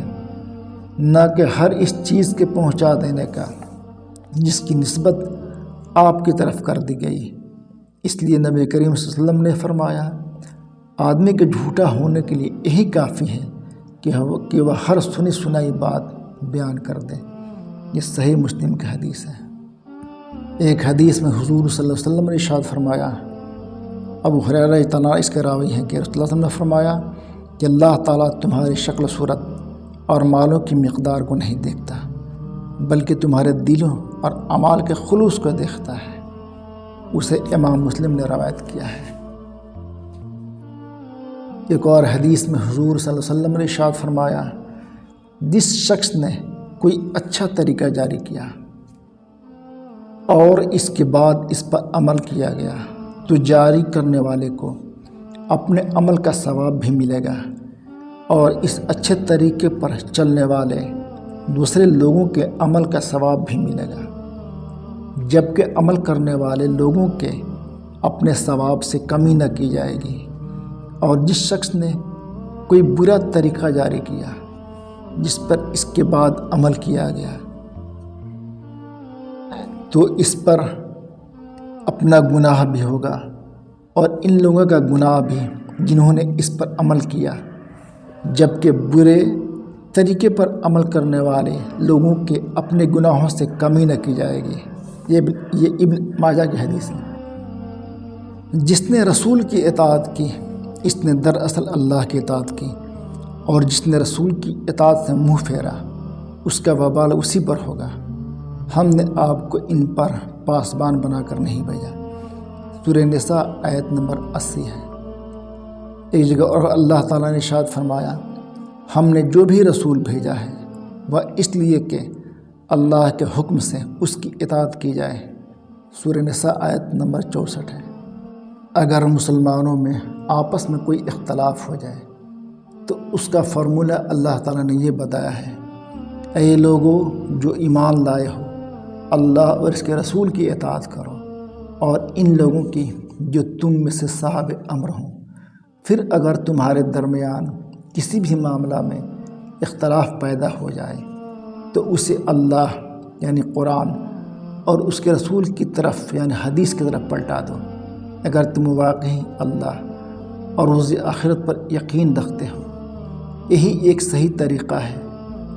نہ کہ ہر اس چیز کے پہنچا دینے کا جس کی نسبت آپ کی طرف کر دی گئی۔ اس لیے نبی کریم صلی اللہ علیہ وسلم نے فرمایا، آدمی کے جھوٹا ہونے کے لیے یہی کافی ہے کہ وہ ہر سنی سنائی بات بیان کر دے۔ یہ صحیح مسلم کی حدیث ہے۔ ایک حدیث میں حضور صلی اللہ علیہ وسلم نے ارشاد فرمایا، ابو ہریرہ تعالیٰ اس کے راوی ہیں کہ رسول اللہ صلی اللہ علیہ وسلم نے فرمایا کہ اللہ تعالیٰ تمہاری شکل و صورت اور مالوں کی مقدار کو نہیں دیکھتا، بلکہ تمہارے دلوں اور اعمال کے خلوص کو دیکھتا ہے۔ اسے امام مسلم نے روایت کیا ہے۔ ایک اور حدیث میں حضور صلی اللہ علیہ وسلم نے ارشاد فرمایا، جس شخص نے کوئی اچھا طریقہ جاری کیا اور اس کے بعد اس پر عمل کیا گیا تو جاری کرنے والے کو اپنے عمل کا ثواب بھی ملے گا، اور اس اچھے طریقے پر چلنے والے دوسرے لوگوں کے عمل کا ثواب بھی ملے گا، جبکہ عمل کرنے والے لوگوں کے اپنے ثواب سے کمی نہ کی جائے گی۔ اور جس شخص نے کوئی برا طریقہ جاری کیا جس پر اس کے بعد عمل کیا گیا تو اس پر اپنا گناہ بھی ہوگا اور ان لوگوں کا گناہ بھی جنہوں نے اس پر عمل کیا، جبکہ برے طریقے پر عمل کرنے والے لوگوں کے اپنے گناہوں سے کمی نہ کی جائے گی۔ یہ ابن ماجہ کی حدیث ہے۔ جس نے رسول کی اطاعت کی اس نے دراصل اللہ کی اطاعت کی، اور جس نے رسول کی اطاعت سے منہ پھیرا اس کا وبال اسی پر ہوگا۔ ہم نے آپ کو ان پر پاسبان بنا کر نہیں بھیجا۔ سورہ نساء آیت نمبر 80 ہے۔ ایک جگہ اور اللہ تعالیٰ نے ارشاد فرمایا، ہم نے جو بھی رسول بھیجا ہے وہ اس لیے کہ اللہ کے حکم سے اس کی اطاعت کی جائے۔ سورہ نساء آیت نمبر 64 ہے۔ اگر مسلمانوں میں آپس میں کوئی اختلاف ہو جائے تو اس کا فارمولہ اللہ تعالیٰ نے یہ بتایا ہے، اے لوگو جو ایمان لائے ہو، اللہ اور اس کے رسول کی اطاعت کرو، اور ان لوگوں کی جو تم میں سے صاحب امر ہوں۔ پھر اگر تمہارے درمیان کسی بھی معاملہ میں اختلاف پیدا ہو جائے تو اسے اللہ یعنی قرآن اور اس کے رسول کی طرف یعنی حدیث کی طرف پلٹا دو، اگر تم واقعی اللہ اور روز آخرت پر یقین رکھتے ہو۔ یہی ایک صحیح طریقہ ہے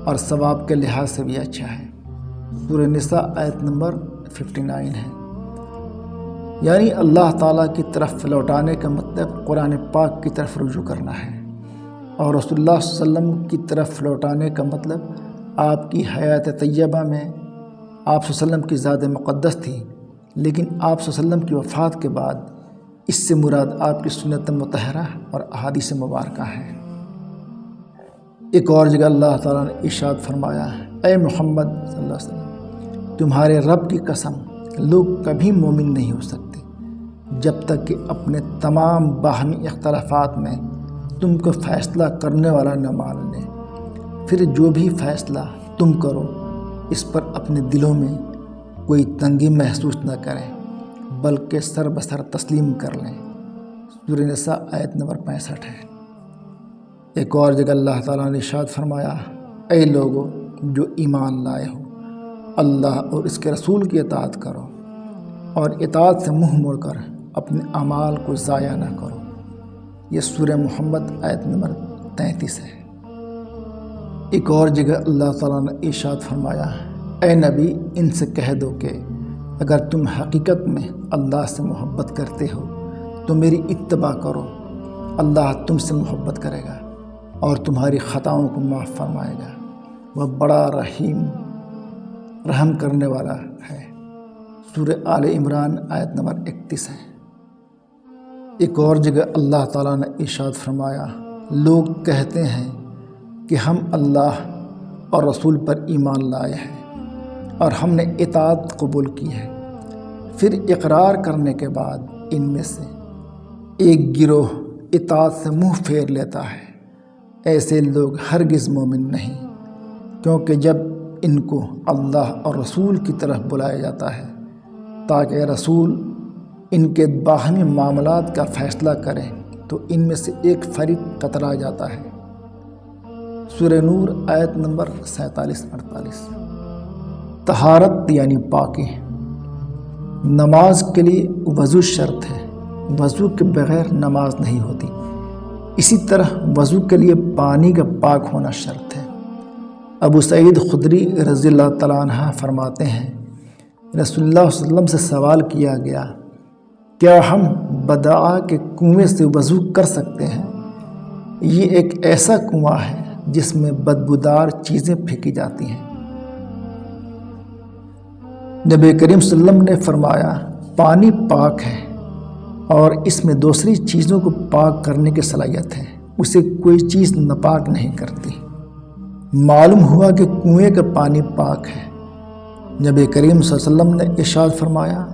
اور ثواب کے لحاظ سے بھی اچھا ہے۔ سورہ نساء آیت نمبر 59 ہے۔ یعنی اللہ تعالیٰ کی طرف لوٹانے کا مطلب قرآن پاک کی طرف رجوع کرنا ہے، اور رسول اللہ صلی اللہ علیہ وسلم کی طرف لوٹانے کا مطلب آپ کی حیات طیبہ میں آپ صلی اللہ علیہ وسلم کی ذات مقدس تھی، لیکن آپ صلی اللہ علیہ وسلم کی وفات کے بعد اس سے مراد آپ کی سنت مطہرہ اور احادیث مبارکہ ہیں۔ ایک اور جگہ اللہ تعالیٰ نے ارشاد فرمایا، اے محمد صلی اللہ علیہ وسلم، تمہارے رب کی قسم لوگ کبھی مومن نہیں ہو سکتے جب تک کہ اپنے تمام باہمی اختلافات میں تم کو فیصلہ کرنے والا نہ مان لیں، پھر جو بھی فیصلہ تم کرو اس پر اپنے دلوں میں کوئی تنگی محسوس نہ کریں بلکہ سر بسر تسلیم کر لیں۔ سورہ نساء آیت نمبر 65 ہے۔ ایک اور جگہ اللہ تعالیٰ نے ارشاد فرمایا، اے لوگو جو ایمان لائے ہو، اللہ اور اس کے رسول کی اطاعت کرو اور اطاعت سے منہ موڑ کر اپنے اعمال کو ضائع نہ کرو۔ یہ سورہ محمد آیت نمبر 33 ہے۔ ایک اور جگہ اللہ تعالیٰ نے ارشاد فرمایا، اے نبی ان سے کہہ دو کہ اگر تم حقیقت میں اللہ سے محبت کرتے ہو تو میری اتباع کرو، اللہ تم سے محبت کرے گا اور تمہاری خطاؤں کو معاف فرمائے گا، وہ بڑا رحم کرنے والا ہے۔ سورہ آل عمران آیت نمبر 31 ہے۔ ایک اور جگہ اللہ تعالیٰ نے ارشاد فرمایا، لوگ کہتے ہیں کہ ہم اللہ اور رسول پر ایمان لائے ہیں اور ہم نے اطاعت قبول کی ہے، پھر اقرار کرنے کے بعد ان میں سے ایک گروہ اطاعت سے منہ پھیر لیتا ہے۔ ایسے لوگ ہرگز مومن نہیں، کیونکہ جب ان کو اللہ اور رسول کی طرف بلایا جاتا ہے تاکہ رسول ان کے باہمی معاملات کا فیصلہ کریں تو ان میں سے ایک فریق کترا جاتا ہے۔ سورہ نور آیت نمبر 47-48۔ طہارت یعنی پاکی۔ نماز کے لیے وضو شرط ہے، وضو کے بغیر نماز نہیں ہوتی۔ اسی طرح وضو کے لیے پانی کا پاک ہونا شرط ہے۔ ابو سعید خدری رضی اللہ تعالیٰ عنہ فرماتے ہیں، رسول اللہ صلی اللہ علیہ وسلم سے سوال کیا گیا، کیا ہم بدعا کے کنویں سے وضو کر سکتے ہیں؟ یہ ایک ایسا کنواں ہے جس میں بدبودار چیزیں پھینکی جاتی ہیں۔ نبی کریم صلی اللہ علیہ وسلم نے فرمایا، پانی پاک ہے اور اس میں دوسری چیزوں کو پاک کرنے کی صلاحیت ہے، اسے کوئی چیز ناپاک نہیں کرتی۔ معلوم ہوا کہ کنویں کا پانی پاک ہے۔ نبی کریم صلی اللہ علیہ وسلم نے ارشاد فرمایا،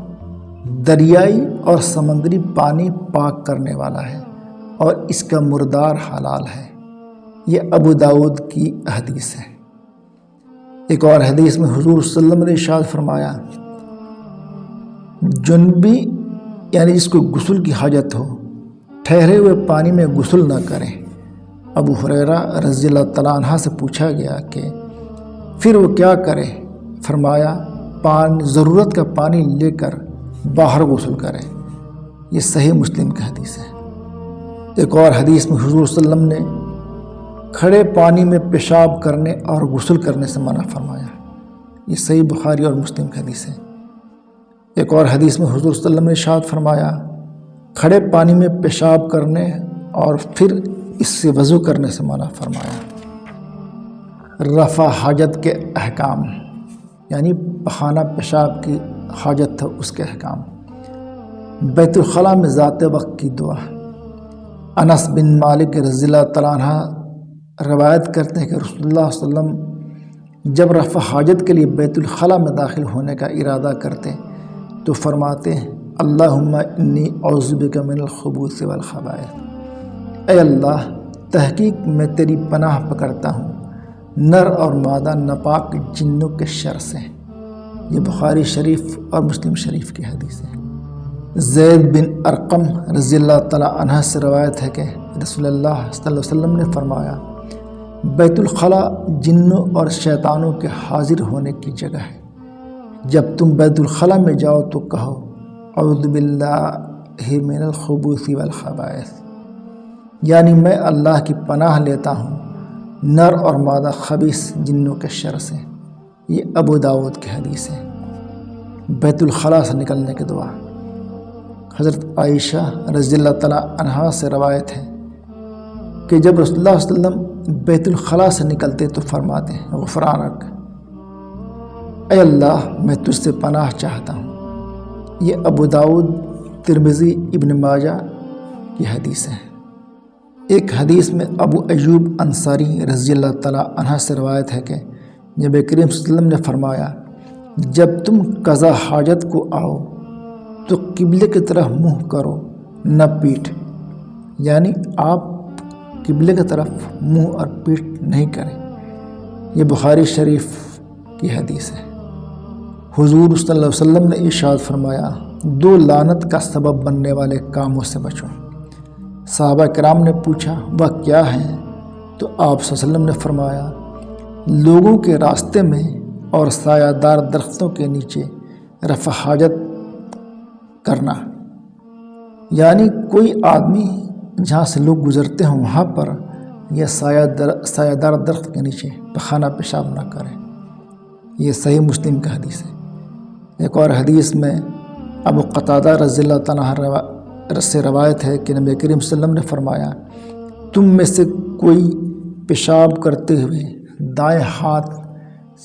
دریائی اور سمندری پانی پاک کرنے والا ہے اور اس کا مردار حلال ہے۔ یہ ابو داؤد کی حدیث ہے۔ ایک اور حدیث میں حضور صلی اللہ علیہ وسلم نے ارشاد فرمایا، جنبی یعنی جس کو غسل کی حاجت ہو، ٹھہرے ہوئے پانی میں غسل نہ کریں۔ ابو ہریرہ رضی اللہ تعالیٰ عنہ سے پوچھا گیا کہ پھر وہ کیا کرے؟ فرمایا، ضرورت کا پانی لے کر باہر غسل کرے۔ یہ صحیح مسلم کی حدیث ہے۔ ایک اور حدیث میں حضور صلی اللہ علیہ وسلم نے کھڑے پانی میں پیشاب کرنے اور غسل کرنے سے منع فرمایا۔ یہ صحیح بخاری اور مسلم کی حدیث ہے۔ ایک اور حدیث میں حضور صلی اللہ علیہ وسلم نے ارشاد فرمایا، کھڑے پانی میں پیشاب کرنے اور پھر اس سے وضو کرنے سے منع فرمایا۔ رفع حاجت کے احکام، یعنی پخانہ پیشاب کی حاجت تھا اس کے احکام۔ بیت الخلاء میں ذات وقت کی دعا۔ انس بن مالک رضی اللہ تعالیٰ عنہ روایت کرتے ہیں کہ رسول اللہ صلی اللہ علیہ وسلم جب رفع حاجت کے لیے بیت الخلاء میں داخل ہونے کا ارادہ کرتے تو فرماتے ہیں، اللہم انی اعوذ بک من الخبث والخبائث، اے اللہ تحقیق میں تیری پناہ پکڑتا ہوں نر اور مادہ ناپاک جنوں کے شر سے۔ یہ بخاری شریف اور مسلم شریف کی حدیث ہے۔ زید بن ارقم رضی اللہ تعالیٰ عنہ سے روایت ہے کہ رسول اللہ صلی اللہ علیہ وسلم نے فرمایا، بیت الخلاء جنوں اور شیطانوں کے حاضر ہونے کی جگہ ہے۔ جب تم بیت الخلاء میں جاؤ تو کہو، اعوذ باللہ من الخبث والخبائث، یعنی میں اللہ کی پناہ لیتا ہوں نر اور مادہ خبیث جنوں کے شر سے۔ یہ ابو داؤد کی حدیث ہے۔ بیت الخلاء سے نکلنے کی دعا۔ حضرت عائشہ رضی اللہ تعالیٰ عنہا سے روایت ہے کہ جب رسول اللہ صلی اللہ علیہ وسلم بیت الخلاء سے نکلتے تو فرماتے ہیں غفرانک، اے اللہ میں تجھ سے پناہ چاہتا ہوں۔ یہ ابو داؤد، ترمذی، ابن ماجہ کی حدیث ہے۔ ایک حدیث میں ابو ایوب انصاری رضی اللہ تعالیٰ عنہ سے روایت ہے کہ نبی کریم صلی اللہ علیہ وسلم نے فرمایا، جب تم قضا حاجت کو آؤ تو قبلے کی طرف منہ کرو نہ پیٹھ، یعنی آپ قبلے کی طرف منہ اور پیٹھ نہیں کریں۔ یہ بخاری شریف کی حدیث ہے۔ حضور صلی اللہ علیہ وسلم نے ارشاد فرمایا، دو لعنت کا سبب بننے والے کاموں سے بچو۔ صحابہ کرام نے پوچھا وہ کیا ہیں؟ تو آپ صلی اللہ علیہ وسلم نے فرمایا، لوگوں کے راستے میں اور سایہ دار درختوں کے نیچے رفع حاجت کرنا، یعنی کوئی آدمی جہاں سے لوگ گزرتے ہوں وہاں پر یا سایہ دار درخت کے نیچے پخانہ پیشاب نہ کرے۔ یہ صحیح مسلم کا حدیث ہے۔ ایک اور حدیث میں ابو قتادہ رضی اللہ تعالیٰ سے روایت ہے کہ نبی کریم صلی اللہ علیہ وسلم نے فرمایا، تم میں سے کوئی پیشاب کرتے ہوئے دائیں ہاتھ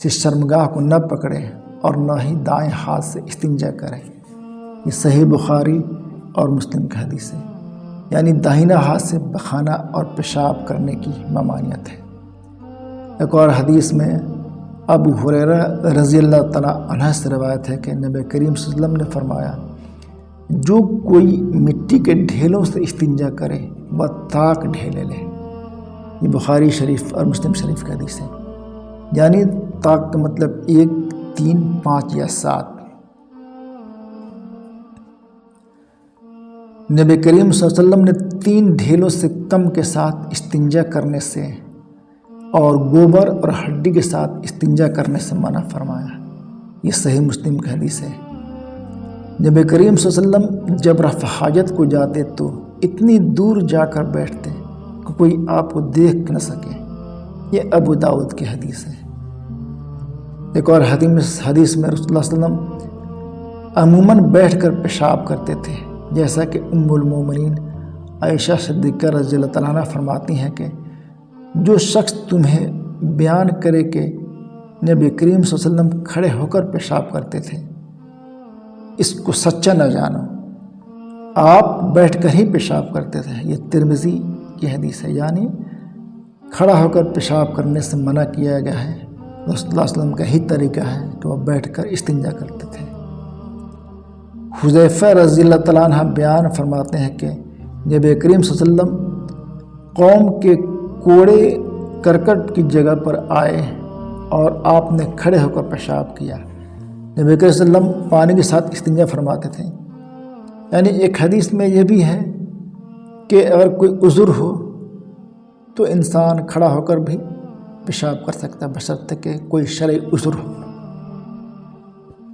سے شرمگاہ کو نہ پکڑے اور نہ ہی دائیں ہاتھ سے استنجا کرے۔ یہ صحیح بخاری اور مسلم کی حدیث ہے، یعنی داہنا ہاتھ سے پخانہ اور پیشاب کرنے کی ممانعت ہے۔ ایک اور حدیث میں ابو ہریرہ رضی اللہ تعالیٰ عنہ سے روایت ہے کہ نبی کریم صلی اللہ علیہ وسلم نے فرمایا، جو کوئی مٹی کے ڈھیلوں سے استنجا کرے وہ طاق ڈھیلے لے۔ یہ بخاری شریف اور مسلم شریف کا حدیث ہے، یعنی طاق کا مطلب 1، 3، 5 یا 7۔ نبی کریم صلی اللہ علیہ وسلم نے 3 ڈھیلوں سے کم کے ساتھ استنجا کرنے سے اور گوبر اور ہڈی کے ساتھ استنجا کرنے سے منع فرمایا۔ یہ صحیح مسلم کی حدیث ہے۔ نبی کریم صلی اللہ علیہ وسلم جب رفع حاجت کو جاتے تو اتنی دور جا کر بیٹھتے کہ کوئی آپ کو دیکھ نہ سکے۔ یہ ابو داؤد کی حدیث ہے۔ ایک اور حدیث میں رسول اللہ صلی اللہ علیہ وسلم عموماً بیٹھ کر پیشاب کرتے تھے، جیسا کہ ام المومنین عائشہ صدیقہ رضی اللہ تعالیٰ عنہ فرماتی ہیں کہ جو شخص تمہیں بیان کرے کہ نبی کریم صلی اللہ علیہ وسلم کھڑے ہو کر پیشاب کرتے تھے، اس کو سچا نہ جانو، آپ بیٹھ کر ہی پیشاب کرتے تھے۔ یہ ترمذی کی حدیث ہے، یعنی کھڑا ہو کر پیشاب کرنے سے منع کیا گیا ہے۔ رسول اللہ صلی اللہ علیہ وسلم کا ہی طریقہ ہے کہ وہ بیٹھ کر استنجا کرتے تھے۔ حذیفہ رضی اللہ تعالیٰ عنہ بیان فرماتے ہیں کہ نبی کریم صلی اللہ علیہ وسلم قوم کے کوڑے کرکٹ کی جگہ پر آئے اور آپ نے کھڑے ہو کر پیشاب کیا۔ نبی کریم صلی اللہ علیہ وسلم پانی کے ساتھ استنجا فرماتے تھے۔ یعنی ایک حدیث میں یہ بھی ہے کہ اگر کوئی عذر ہو تو انسان کھڑا ہو کر بھی پیشاب کر سکتا ہے، بشرطے کہ کوئی شرعی عذر ہو۔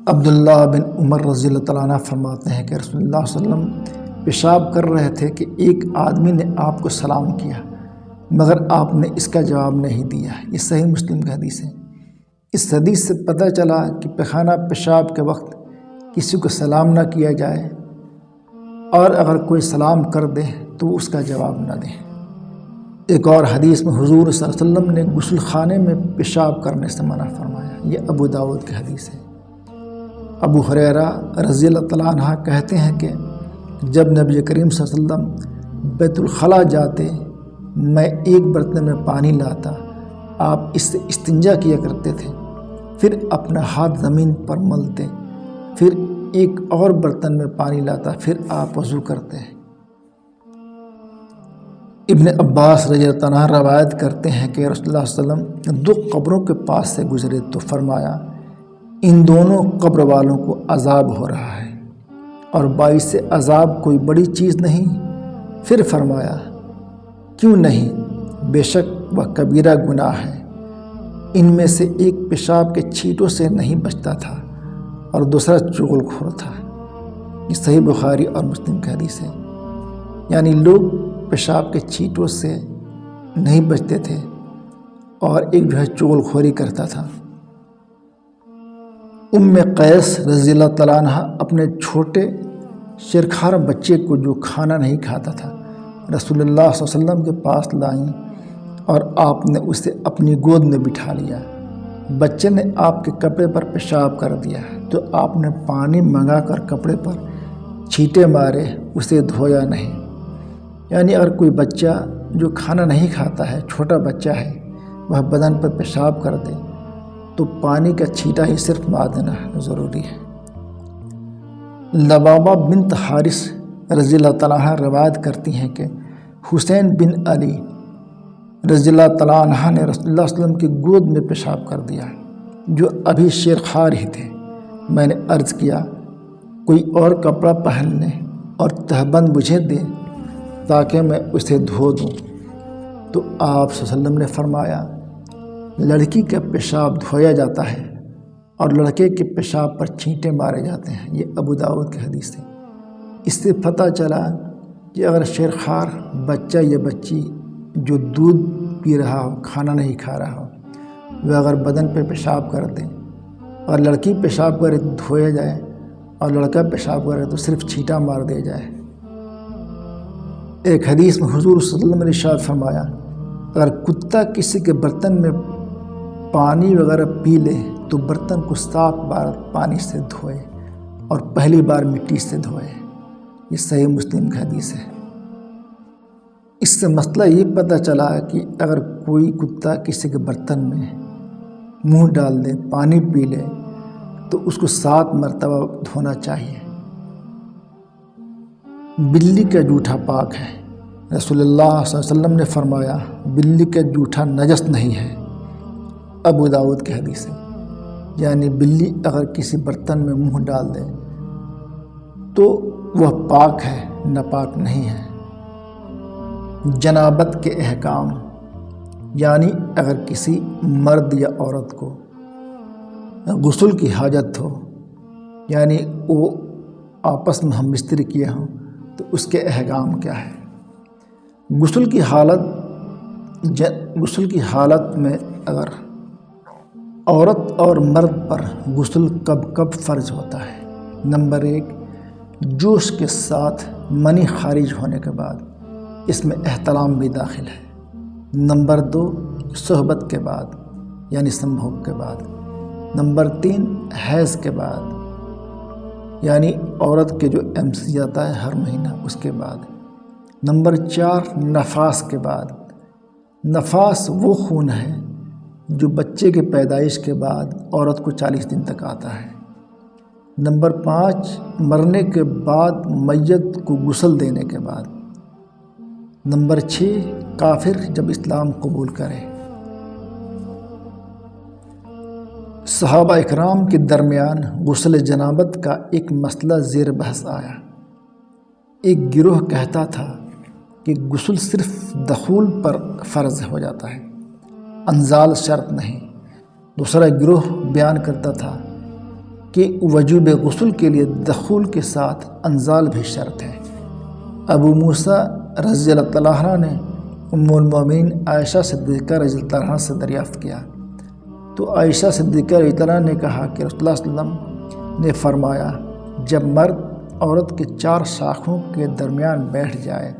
عبداللہ بن عمر رضی اللہ تعالیٰ عنہ فرماتے ہیں کہ رسول اللہ صلی اللہ علیہ وسلم پیشاب کر رہے تھے کہ ایک آدمی نے آپ کو سلام کیا مگر آپ نے اس کا جواب نہیں دیا۔ یہ صحیح مسلم کی حدیث ہے۔ اس حدیث سے پتہ چلا کہ پخانہ پیشاب کے وقت کسی کو سلام نہ کیا جائے، اور اگر کوئی سلام کر دے تو اس کا جواب نہ دے۔ ایک اور حدیث میں حضور صلی اللہ علیہ وسلم نے غسل خانے میں پیشاب کرنے سے منع فرمایا۔ یہ ابو داؤد کی حدیث ہے۔ ابو ہریرہ رضی اللہ تعالیٰ عنہ کہتے ہیں کہ جب نبی کریم صلی اللہ علیہ وسلم بیت الخلاء جاتے، میں ایک برتن میں پانی لاتا، آپ اس سے استنجا کیا کرتے تھے، پھر اپنا ہاتھ زمین پر ملتے، پھر ایک اور برتن میں پانی لاتا، پھر آپ وضو کرتے۔ ابن عباس رضی اللہ عنہ روایت کرتے ہیں کہ رسول اللہ صلی اللہ علیہ وسلم 2 قبروں کے پاس سے گزرے تو فرمایا، ان دونوں قبر والوں کو عذاب ہو رہا ہے، اور باعث عذاب کوئی بڑی چیز نہیں۔ پھر فرمایا، کیوں نہیں، بے شک وہ کبیرہ گناہ ہے۔ ان میں سے ایک پیشاب کے چھینٹوں سے نہیں بچتا تھا اور دوسرا چغل خور تھا۔ یہ صحیح بخاری اور مسلم کی حدیث ہے۔ یعنی لوگ پیشاب کے چھینٹوں سے نہیں بچتے تھے اور ایک جو ہے چغل خوری کرتا تھا۔ قیس رضی اللہ تعالیٰ عنہ اپنے چھوٹے شیرخوار بچے کو جو کھانا نہیں کھاتا تھا رسول اللہ صلی اللہ علیہ وسلم کے پاس لائیں اور آپ نے اسے اپنی گود میں بٹھا لیا۔ بچے نے آپ کے کپڑے پر پیشاب کر دیا تو آپ نے پانی منگا کر کپڑے پر چھینٹے مارے، اسے دھویا نہیں۔ یعنی اگر کوئی بچہ جو کھانا نہیں کھاتا ہے، چھوٹا بچہ ہے، وہ بدن پر پیشاب کر دے تو پانی کا چھینٹا ہی صرف مار دینا ضروری ہے۔ لبابہ بنت حارث رضی اللہ تعالیٰ عنہ روایت کرتی ہیں کہ حسین بن علی رضی اللہ تعالیٰ عنہ نے رسول اللہ صلی اللہ علیہ وسلم کی گود میں پیشاب کر دیا، جو ابھی شیرخوار ہی تھے۔ میں نے عرض کیا کوئی اور کپڑا پہن لیں اور تہبند مجھے دے تاکہ میں اسے دھو دوں، تو آپ صلی اللہ علیہ وسلم نے فرمایا لڑکی کا پیشاب دھویا جاتا ہے اور لڑکے کے پیشاب پر چھینٹے مارے جاتے ہیں۔ یہ ابو داؤد کی حدیث ہے۔ اس سے پتہ چلا کہ اگر شیرخوار بچہ یا بچی جو دودھ پی رہا ہو، کھانا نہیں کھا رہا ہو، وہ اگر بدن پہ پیشاب کر دے اور لڑکی پیشاب کرے تو دھویا جائے اور لڑکا پیشاب کرے تو صرف چھینٹا مار دیا جائے۔ ایک حدیث میں حضور صلی اللہ علیہ وسلم نے ارشاد فرمایا اگر کتا کسی کے برتن میں پانی وغیرہ پی لے تو برتن کو 7 بار پانی سے دھوئے اور پہلی بار مٹی سے دھوئے۔ یہ صحیح مسلم کی حدیث ہے۔ اس سے مسئلہ یہ پتہ چلا کہ اگر کوئی کتا کسی کے برتن میں منہ ڈال دے، پانی پی لے، تو اس کو 7 مرتبہ دھونا چاہیے۔ بلی کا جوٹھا پاک ہے۔ رسول اللہ صلی اللہ علیہ وسلم نے فرمایا بلی کا جوٹھا نجس نہیں ہے۔ ابو داؤد کی حدیث ہے۔ یعنی بلی اگر کسی برتن میں منہ ڈال دے تو وہ پاک ہے، ناپاک نہیں ہے۔ جنابت کے احکام، یعنی اگر کسی مرد یا عورت کو غسل کی حاجت ہو، یعنی وہ آپس میں ہم بستری کیے ہوں، تو اس کے احکام کیا ہے؟ غسل کی حالت میں اگر عورت اور مرد پر غسل کب فرض ہوتا ہے؟ نمبر 1، جوش کے ساتھ منی خارج ہونے کے بعد، اس میں احتلام بھی داخل ہے۔ نمبر 2، صحبت کے بعد یعنی سنبھوگ کے بعد۔ نمبر 3، حیض کے بعد یعنی عورت کے جو MC آتا ہے ہر مہینہ، اس کے بعد۔ نمبر 4، نفاس کے بعد۔ نفاس وہ خون ہے جو بچے کے پیدائش کے بعد عورت کو 40 دن تک آتا ہے۔ نمبر 5، مرنے کے بعد میت کو غسل دینے کے بعد۔ نمبر 6، کافر جب اسلام قبول کرے۔ صحابہ اکرام کے درمیان غسل جنابت کا ایک مسئلہ زیر بحث آیا۔ ایک گروہ کہتا تھا کہ غسل صرف دخول پر فرض ہو جاتا ہے، انزال شرط نہیں۔ دوسرا گروہ بیان کرتا تھا کہ وجوب غسل کے لیے دخول کے ساتھ انزال بھی شرط ہے۔ ابو موسیٰ رضی اللہ تعالیٰ عنہ نے ام المومنین عائشہ صدیقہ رضی اللہ عنہ سے دریافت کیا تو عائشہ صدیقہ رضی اللہ عنہ نے کہا کہ رسول اللہ صلی اللہ علیہ وسلم نے فرمایا جب مرد عورت کے 4 شاخوں کے درمیان بیٹھ جائے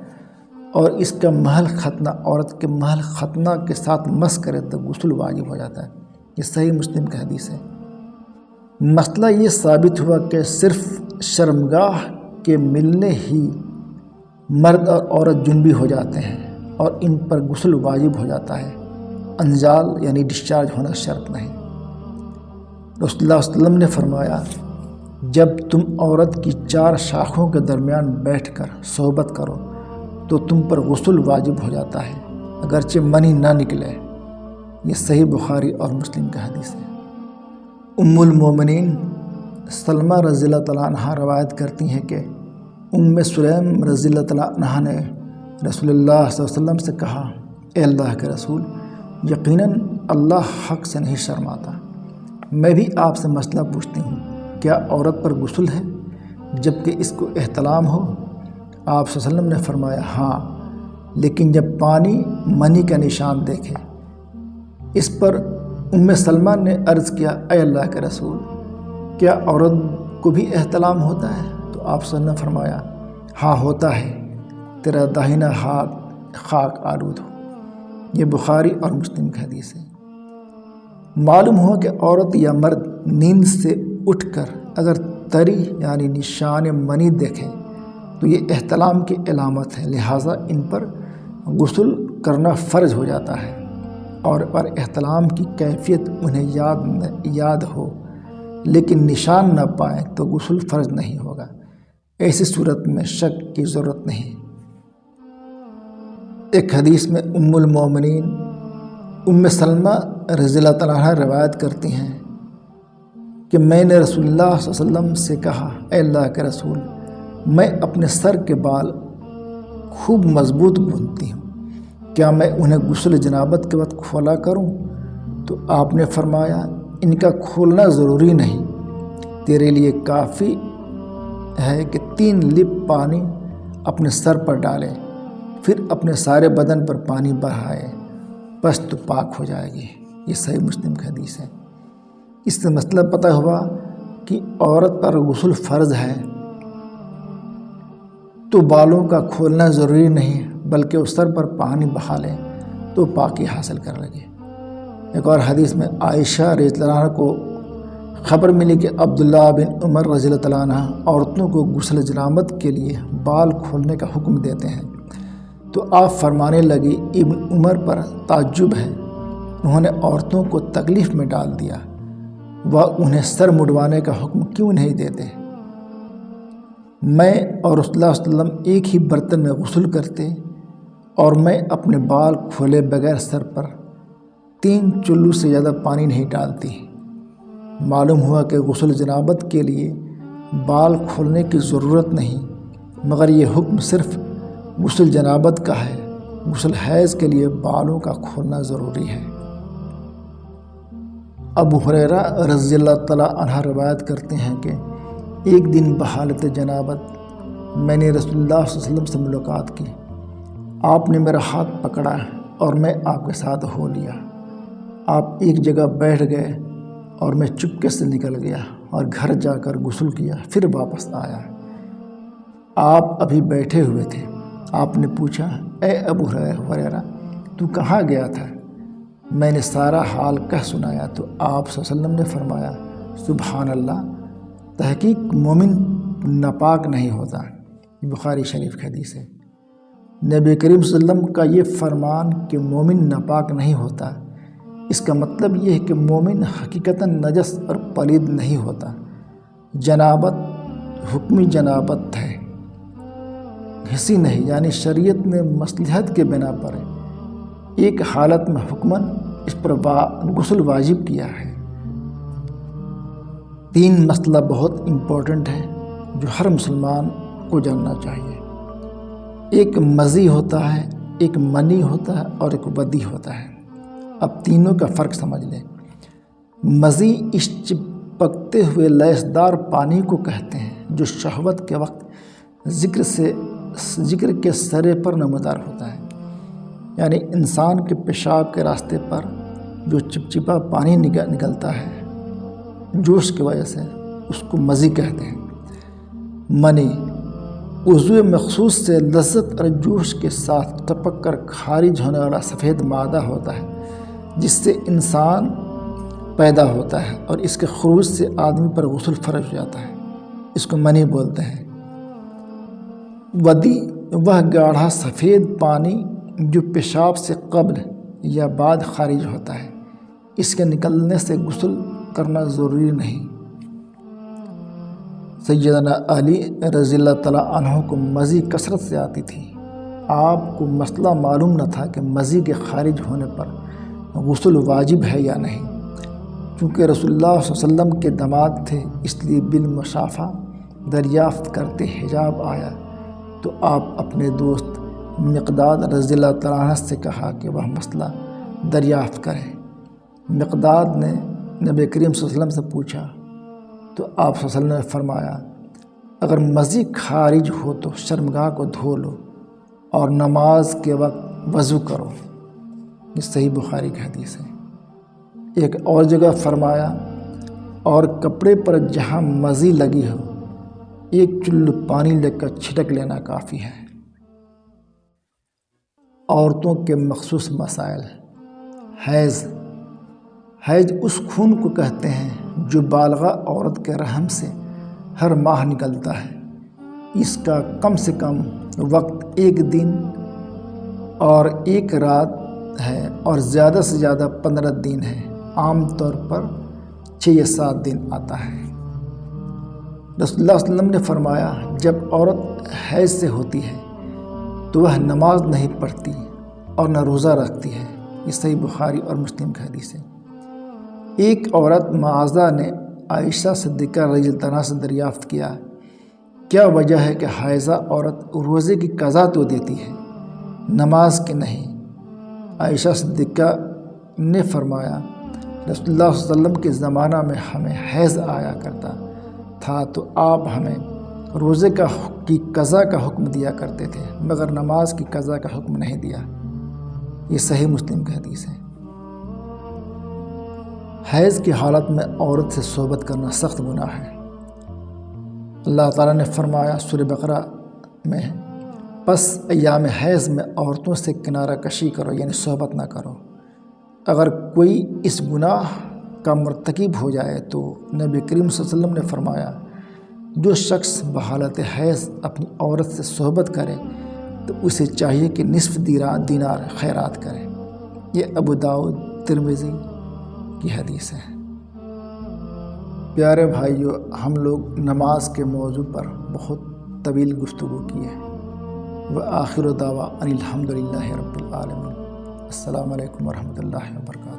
اور اس کا محل ختنہ عورت کے محل ختنہ کے ساتھ مس کرے تو غسل واجب ہو جاتا ہے۔ یہ صحیح مسلم کی حدیث ہے۔ مسئلہ یہ ثابت ہوا کہ صرف شرمگاہ کے ملنے ہی مرد اور عورت جنبی ہو جاتے ہیں اور ان پر غسل واجب ہو جاتا ہے، انزال یعنی ڈسچارج ہونا شرط نہیں۔ رسول اللہ صلی اللہ علیہ وسلم نے فرمایا جب تم عورت کی 4 شاخوں کے درمیان بیٹھ کر صحبت کرو تو تم پر غسل واجب ہو جاتا ہے اگرچہ منی نہ نکلے۔ یہ صحیح بخاری اور مسلم کا حدیث ہے۔ ام المومنین سلمہ رضی اللہ تعالیٰ عنہ روایت کرتی ہیں کہ ام سلیم رضی اللہ تعالیٰ عنہ نے رسول اللہ صلی اللہ علیہ وسلم سے کہا اے اللہ کے رسول، یقیناً اللہ حق سے نہیں شرماتا، میں بھی آپ سے مسئلہ پوچھتی ہوں، کیا عورت پر غسل ہے جبکہ اس کو احتلام ہو؟ آپ صلی اللہ علیہ وسلم نے فرمایا ہاں، لیکن جب پانی منی کا نشان دیکھے اس پر ام سلمہ نے عرض کیا اے اللہ کے رسول، کیا عورت کو بھی احتلام ہوتا ہے؟ تو آپ صلی اللہ علیہ وسلم نے فرمایا ہاں ہوتا ہے، تیرا داہنا ہاتھ خاک آلود ہو۔ یہ بخاری اور مسلم کی حدیث ہے۔ معلوم ہوا کہ عورت یا مرد نیند سے اٹھ کر اگر تری یعنی نشان منی دیکھیں تو یہ احتلام کی علامت ہے، لہٰذا ان پر غسل کرنا فرض ہو جاتا ہے، اور پر احتلام کی کیفیت انہیں یاد ہو لیکن نشان نہ پائیں تو غسل فرض نہیں ہوگا۔ ایسی صورت میں شک کی ضرورت نہیں۔ ایک حدیث میں ام المومنین ام سلمہ رضی اللہ تعالیٰ عنہ روایت کرتی ہیں کہ میں نے رسول اللہ صلی اللہ علیہ وسلم سے کہا اے اللہ کے رسول، میں اپنے سر کے بال خوب مضبوط گوندتی ہوں، کیا میں انہیں غسل جنابت کے وقت کھولا کروں؟ تو آپ نے فرمایا ان کا کھولنا ضروری نہیں، تیرے لیے کافی ہے کہ 3 لپ پانی اپنے سر پر ڈالے، پھر اپنے سارے بدن پر پانی بہائے، بس تو پاک ہو جائے گی۔ یہ صحیح مسلم کی حدیث ہے۔ اس سے مطلب پتہ ہوا کہ عورت پر غسل فرض ہے تو بالوں کا کھولنا ضروری نہیں، بلکہ اس سر پر پانی بہا لیں تو پاکی حاصل کر لگے۔ ایک اور حدیث میں عائشہ رضی اللہ عنہا کو خبر ملی کہ عبداللہ بن عمر رضی اللہ تعالیٰ عنہ عورتوں کو غسل جنابت کے لیے بال کھولنے کا حکم دیتے ہیں، تو آپ فرمانے لگی ابن عمر پر تعجب ہے، انہوں نے عورتوں کو تکلیف میں ڈال دیا، وہ انہیں سر مڈوانے کا حکم کیوں نہیں دیتے؟ میں اور رسول اللہ صلی اللہ علیہ وسلم ایک ہی برتن میں غسل کرتے اور میں اپنے بال کھولے بغیر سر پر 3 چلو سے زیادہ پانی نہیں ڈالتی۔ معلوم ہوا کہ غسل جنابت کے لیے بال کھولنے کی ضرورت نہیں، مگر یہ حکم صرف غسل جنابت کا ہے، غسل حیض کے لیے بالوں کا کھولنا ضروری ہے۔ ابو ہریرہ رضی اللہ تعالیٰ عنہ روایت کرتے ہیں کہ ایک دن بحالت جنابت میں نے رسول اللہ صلی اللہ علیہ وسلم سے ملاقات کی، آپ نے میرا ہاتھ پکڑا اور میں آپ کے ساتھ ہو لیا، آپ ایک جگہ بیٹھ گئے اور میں چپکے سے نکل گیا اور گھر جا کر غسل کیا، پھر واپس آیا، آپ ابھی بیٹھے ہوئے تھے، آپ نے پوچھا اے ابو ہریرہ تو کہاں گیا تھا؟ میں نے سارا حال کہہ سنایا تو آپ صلی اللہ علیہ وسلم نے فرمایا سبحان اللہ، تحقیق مومن ناپاک نہیں ہوتا۔ بخاری شریف کی حدیث ہے۔ نبی کریم صلی اللہ علیہ وسلم کا یہ فرمان کہ مومن ناپاک نہیں ہوتا، اس کا مطلب یہ ہے کہ مومن حقیقتاً نجس اور پلید نہیں ہوتا۔ جنابت حکمی جنابت ہے، حسی نہیں، یعنی شریعت نے مصلحت کے بنا پر ایک حالت میں حکماً اس پر غسل واجب کیا ہے۔ 3 مسئلہ بہت امپورٹنٹ ہے جو ہر مسلمان کو جاننا چاہیے۔ ایک مزی ہوتا ہے، ایک منی ہوتا ہے اور ایک ودی ہوتا ہے۔ اب تینوں کا فرق سمجھ لیں۔ مزی اس چپکتے ہوئے لیسدار پانی کو کہتے ہیں جو شہوت کے وقت ذکر کے سرے پر نمودار ہوتا ہے، یعنی انسان کے پیشاب کے راستے پر جو چپچپا پانی نکلتا ہے جوش کی وجہ سے، اس کو مزی کہتے ہیں۔ منی عضو مخصوص سے لذت اور جوش کے ساتھ ٹپک کر خارج ہونے والا سفید مادہ ہوتا ہے جس سے انسان پیدا ہوتا ہے، اور اس کے خروج سے آدمی پر غسل فرض ہو جاتا ہے، اس کو منی بولتے ہیں۔ ودی وہ گاڑھا سفید پانی جو پیشاب سے قبل یا بعد خارج ہوتا ہے، اس کے نکلنے سے غسل کرنا ضروری نہیں۔ سیدنا علی رضی اللہ تعالیٰ عنہ کو مزی کثرت سے آتی تھی، آپ کو مسئلہ معلوم نہ تھا کہ مزی کے خارج ہونے پر غسل واجب ہے یا نہیں۔ چونکہ رسول اللہ صلی اللہ علیہ وسلم کے داماد تھے، اس لیے بالمشافہ دریافت کرتے حجاب آیا تو آپ اپنے دوست مقداد رضی اللہ تعالیٰ عنہ سے کہا کہ وہ مسئلہ دریافت کریں۔ مقداد نے نبی کریم صلی اللہ علیہ وسلم سے پوچھا تو آپ صلی اللہ علیہ وسلم نے فرمایا اگر مزی خارج ہو تو شرمگاہ کو دھو لو اور نماز کے وقت وضو کرو۔ یہ صحیح بخاری کی حدیث ہے۔ ایک اور جگہ فرمایا اور کپڑے پر جہاں مزی لگی ہو ایک چلو پانی لے کر چھٹک لینا کافی ہے۔ عورتوں کے مخصوص مسائل۔ حیض اس خون کو کہتے ہیں جو بالغہ عورت کے رحم سے ہر ماہ نکلتا ہے۔ اس کا کم سے کم وقت 1 دن اور 1 رات ہے اور زیادہ سے زیادہ 15 دن ہے، عام طور پر 6 یا 7 دن آتا ہے۔ رسول اللہ صلی اللہ علیہ وسلم نے فرمایا جب عورت حیض سے ہوتی ہے تو وہ نماز نہیں پڑھتی اور نہ روزہ رکھتی ہے۔ یہ صحیح بخاری اور مسلم کی حدیث ہے۔ ایک عورت معاذہ نے عائشہ صدیقہ رضی اللہ عنہا سے دریافت کیا کیا وجہ ہے کہ حائضہ عورت روزے کی قضا تو دیتی ہے نماز کی نہیں؟ عائشہ صدیقہ نے فرمایا رسول اللہ صلی اللہ علیہ وسلم کے زمانہ میں ہمیں حیض آیا کرتا تھا تو آپ ہمیں روزے کی قضا کا حکم دیا کرتے تھے مگر نماز کی قضا کا حکم نہیں دیا۔ یہ صحیح مسلم کی حدیث ہے۔ حیض کی حالت میں عورت سے صحبت کرنا سخت گناہ ہے۔ اللہ تعالیٰ نے فرمایا سورہ بقرہ میں پس ایام حیض میں عورتوں سے کنارہ کشی کرو یعنی صحبت نہ کرو۔ اگر کوئی اس گناہ کا مرتکب ہو جائے تو نبی کریم صلی اللہ علیہ وسلم نے فرمایا جو شخص بحالت حیض اپنی عورت سے صحبت کرے تو اسے چاہیے کہ نصف دینار خیرات کرے۔ یہ ابو داؤد ترمذی کی حدیث ہے۔ پیارے بھائیو، ہم لوگ نماز کے موضوع پر بہت طویل گفتگو کی ہے۔ وآخر دعوانا ان الحمدللہ رب العالمین۔ السلام علیکم ورحمۃ اللہ وبرکاتہ۔